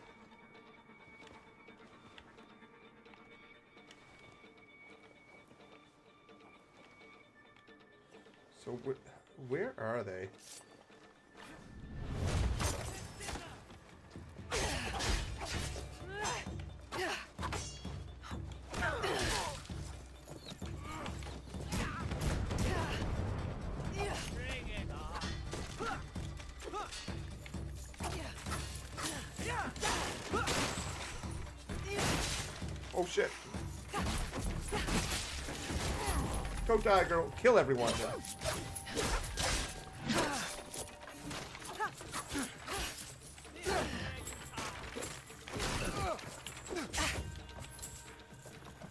So where are they? Oh shit. Go die, girl. Kill everyone then.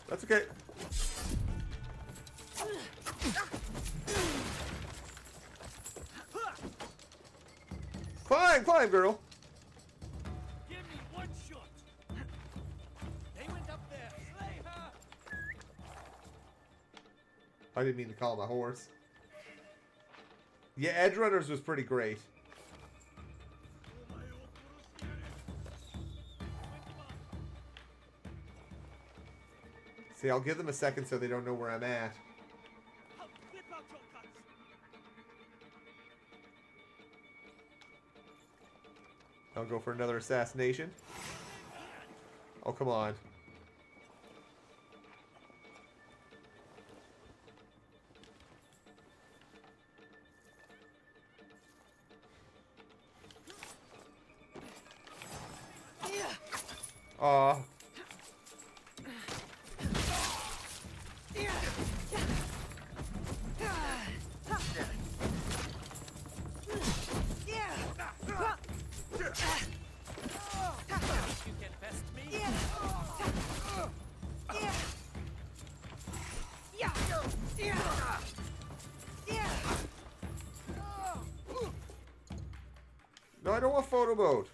That's okay. climb, girl.
Give me one shot. They went up there. Slay her.
I didn't mean to call him a horse. Yeah, Edge Runners was pretty great. See, I'll give them a second so they don't know where I'm at.
Whip out your guns.
I'll go for another assassination. Oh, come on. Aw.
You can best me.
No, I don't want photo mode.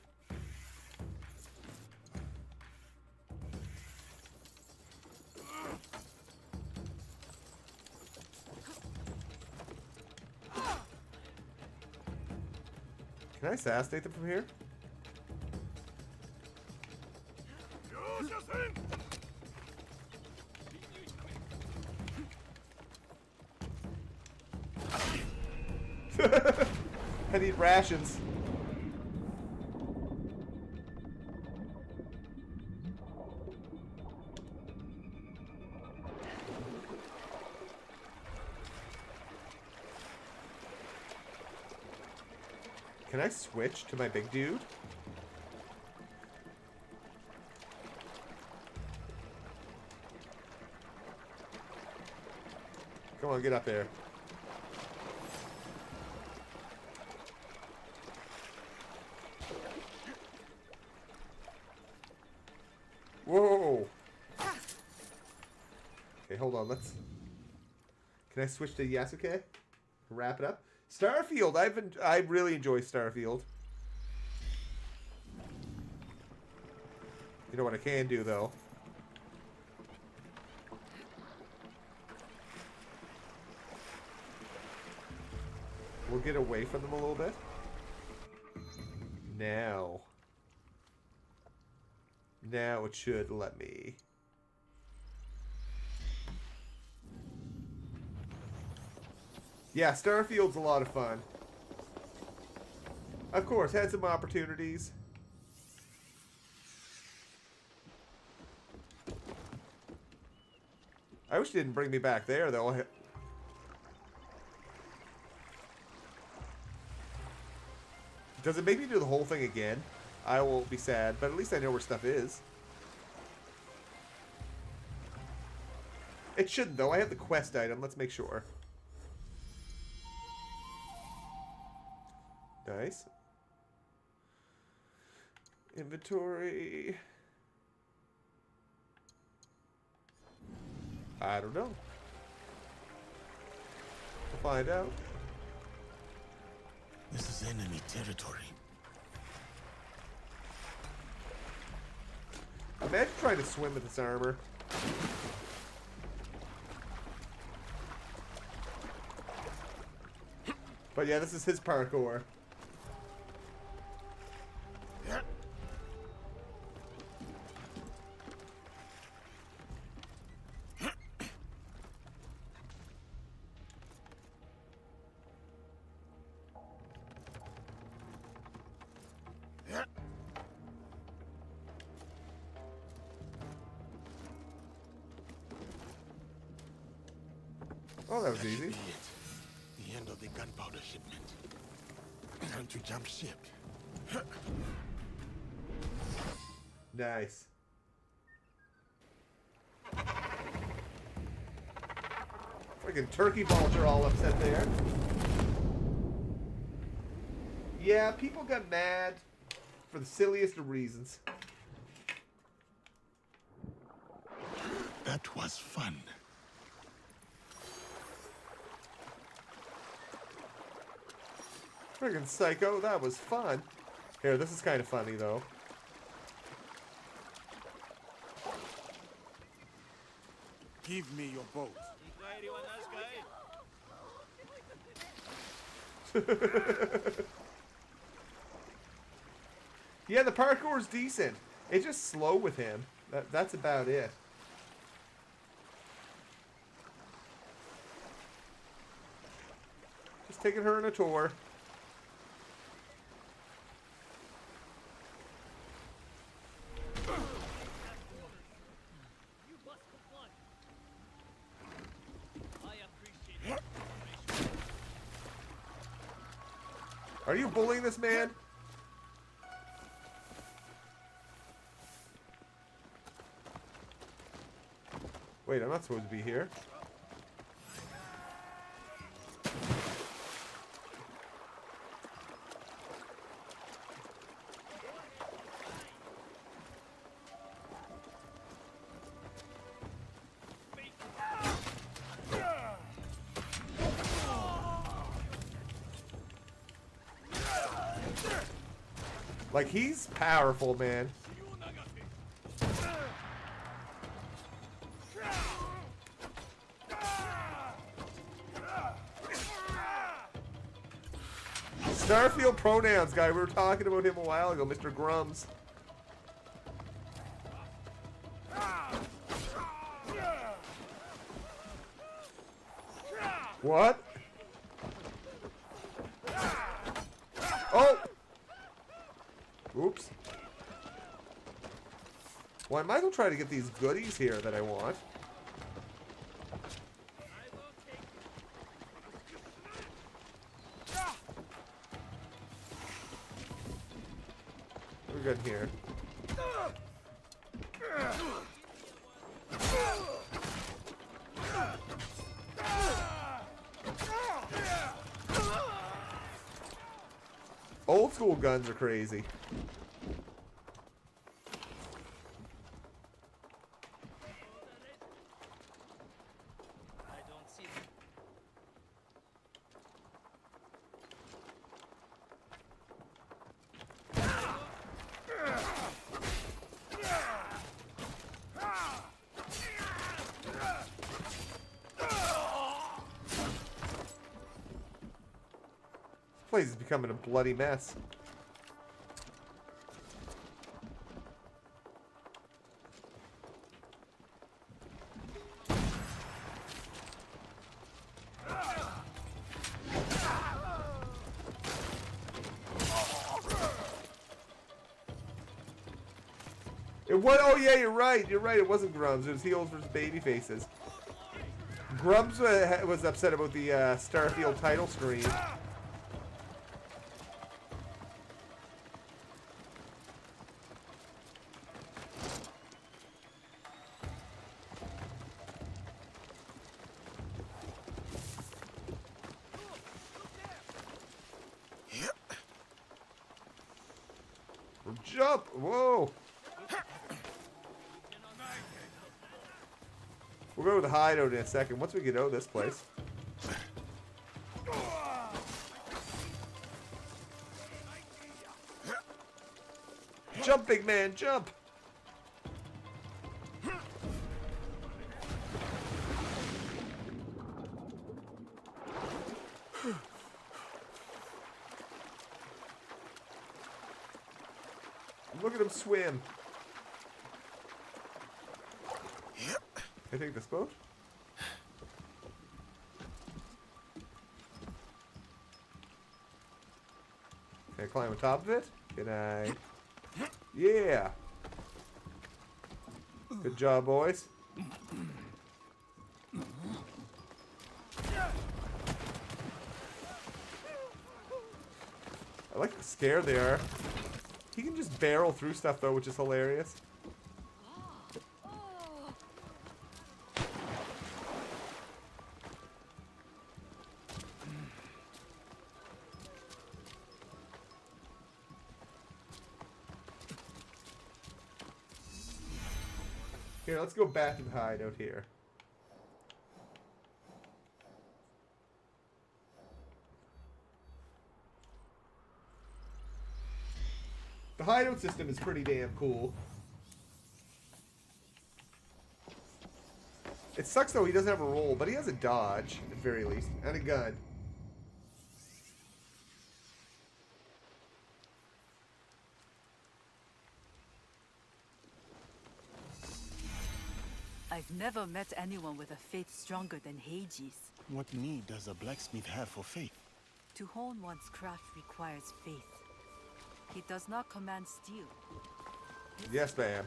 Can I assassinate them from here? I need rations. Can I switch to my big dude? Come on, get up there. Whoa! Okay, hold on. Let's. Can I switch to Yasuke? Wrap it up. Starfield. I really enjoy Starfield. You know what I can do though? We'll get away from them a little bit. Now it should let me. Yeah, Starfield's a lot of fun. Of course, had some opportunities. I wish it didn't bring me back there, though. Does it make me do the whole thing again? I will be sad, but at least I know where stuff is. It shouldn't, though. I have the quest item. Let's make sure. Nice. Inventory. I don't know. We'll find out.
This is enemy territory.
Imagine trying to swim with this armor. But yeah, this is his parkour. Oh, that was easy.
Be it. The end of the gunpowder shipment. Time to jump ship.
Nice. Freaking turkey balls are all upset there. Yeah, people got mad for the silliest of reasons.
That was fun.
Friggin' psycho, that was fun. Here, this is kind of funny, though.
Give me your boat.
Yeah, the parkour's decent. It's just slow with him. That's about it. Just taking her on a tour.
You must comply. I appreciate it.
Are you bullying this man? Wait, I'm not supposed to be here. Like, he's powerful, man. Starfield pronouns guy, we were talking about him a while ago, Mr. Grummz. What? Oh! Oops. Well, I might as well try to get these goodies here that I want. We're good here. Old school guns are crazy.
I don't see them.
This place is becoming a bloody mess. Oh yeah, you're right. You're right. It wasn't Grummz. It was heels versus baby faces. Grummz was upset about the Starfield title screen. Jump! Whoa! We'll go to the hideout in a second. Once we get out of this place. Jump, big man, jump! Look at him swim. Can I take this boat? Can I climb on top of it? Can I? Yeah! Good job, boys. I like how scared they are. He can just barrel through stuff, though, which is hilarious. Here, let's go back to the hideout here. The hideout system is pretty damn cool. It sucks though he doesn't have a roll, but he has a dodge, at the very least, and a gun.
I've never met anyone with a faith stronger than Heiji's.
What need does a blacksmith have for faith?
To hone one's craft requires faith. He does not command steel.
Yes, ma'am.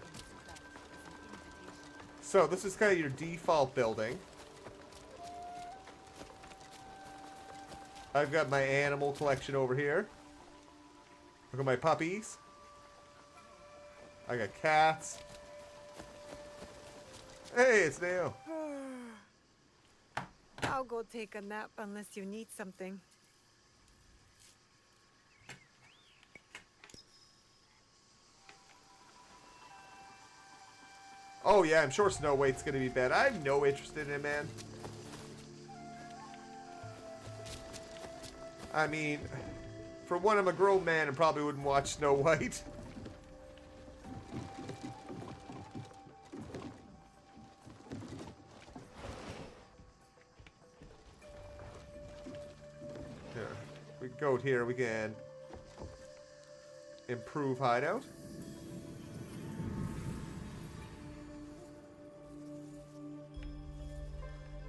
So, this is kind of your default building. I've got my animal collection over here. Look at my puppies. I got cats. Hey, it's Neo.
I'll go take a nap unless you need something.
Oh yeah, I'm sure Snow White's gonna be bad. I have no interest in him, man. I mean, for one, I'm a grown man and probably wouldn't watch Snow White. Here, we go here. We can improve hideout.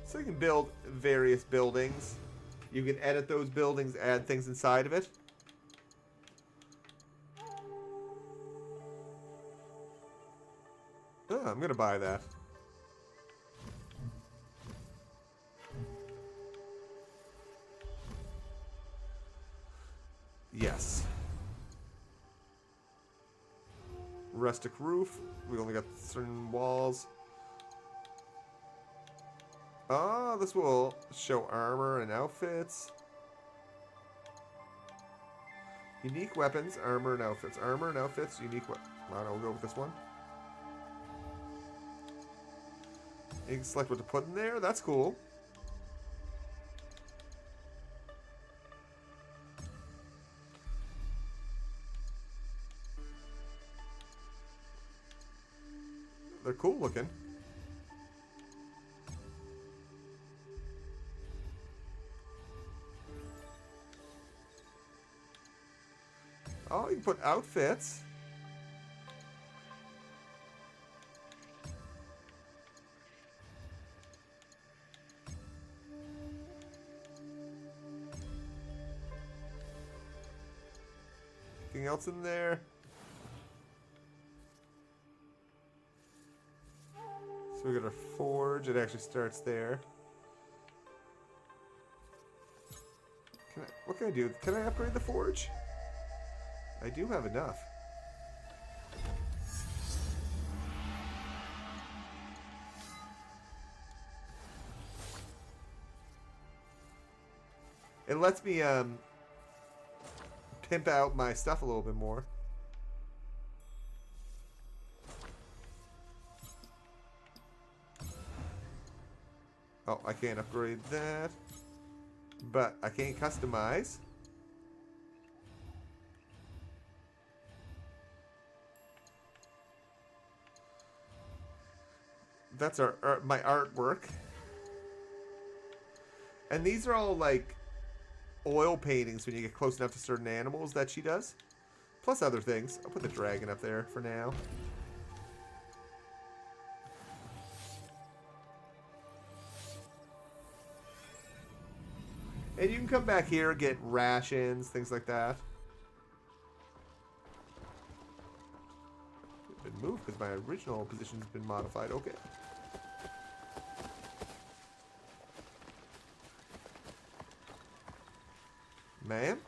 So you can build various buildings. You can edit those buildings, add things inside of it. Oh, I'm gonna buy that. Yes. Rustic roof. We only got certain walls. Oh, this will show armor and outfits. Unique weapons, armor and outfits. Armor and outfits, unique weapons. I don't know, we'll go with this one. You can select what to put in there. That's cool. They're cool looking. Oh, you can put outfits. Anything else in there? So we got our forge. It actually starts there. What can I do? Can I upgrade the forge? I do have enough. It lets me pimp out my stuff a little bit more. Oh, I can't upgrade that. But I can't customize. That's my artwork. And these are all like oil paintings when you get close enough to certain animals that she does. Plus other things. I'll put the dragon up there for now. And you can come back here and get rations, things like that. Been moved because my original position's been modified. Okay. Ma'am?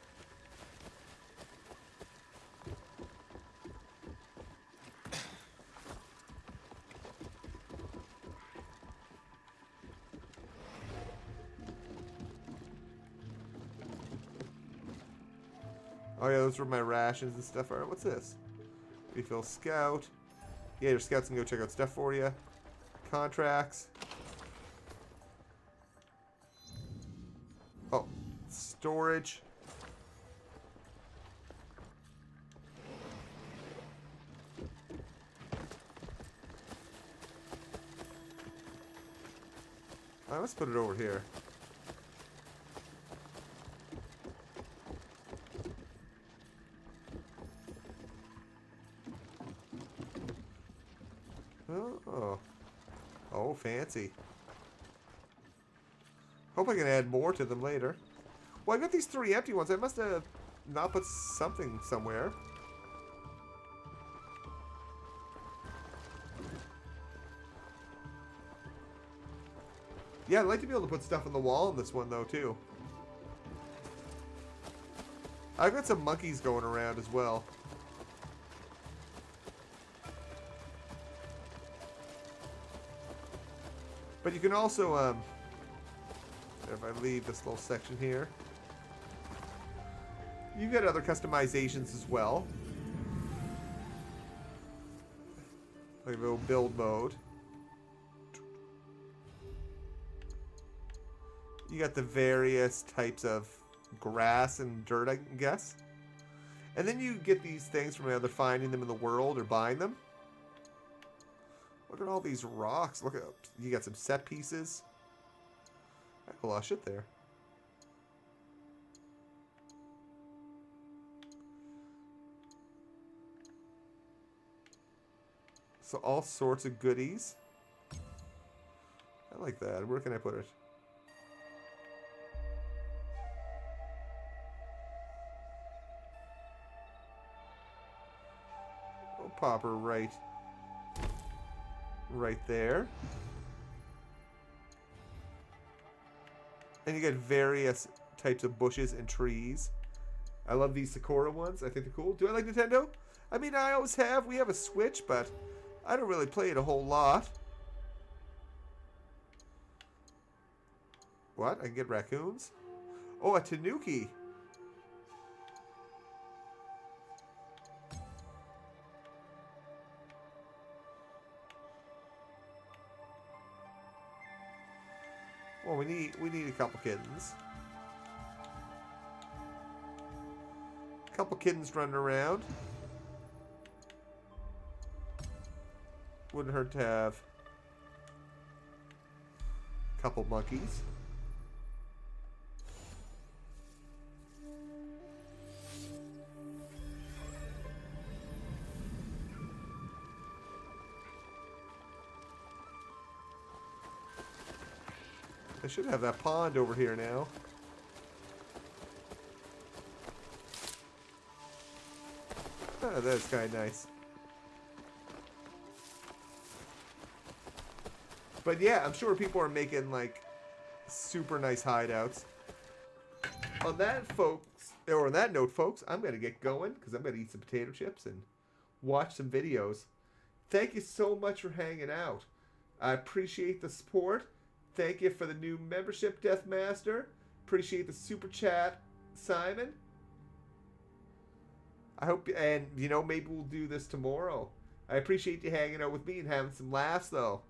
Oh yeah, those were my rations and stuff. Alright, what's this? Refill scout. Yeah, your scouts can go check out stuff for you. Contracts. Oh, storage. Let's put it over here. Oh. Oh, fancy. Hope I can add more to them later. Well, I got these 3 empty ones. I must have not put something somewhere. Yeah, I'd like to be able to put stuff on the wall in this one, though, too. I've got some monkeys going around as well. But you can also, if I leave this little section here, you get other customizations as well. Like a little build mode. You got the various types of grass and dirt, I guess. And then you get these things from either finding them in the world or buying them. Look at all these rocks. Look at, you got some set pieces. I have a lot of shit there. So all sorts of goodies. I like that. Where can I put it? I'll pop her right there. And you get various types of bushes and trees. I love these Sakura ones. I think they're cool. Do I like Nintendo? I mean, I always have. We have a Switch, but I don't really play it a whole lot. What? I can get raccoons? Oh, a Tanuki. Well, we need a couple kittens. A couple kittens running around. Wouldn't hurt to have a couple monkeys. I should have that pond over here now. Oh, that's kind of nice. But yeah, I'm sure people are making like super nice hideouts. On that, folks, or on that note, folks, I'm gonna get going because I'm gonna eat some potato chips and watch some videos. Thank you so much for hanging out. I appreciate the support. Thank you for the new membership, Deathmaster. Appreciate the super chat, Simon. I hope, and you know, maybe we'll do this tomorrow. I appreciate you hanging out with me and having some laughs, though.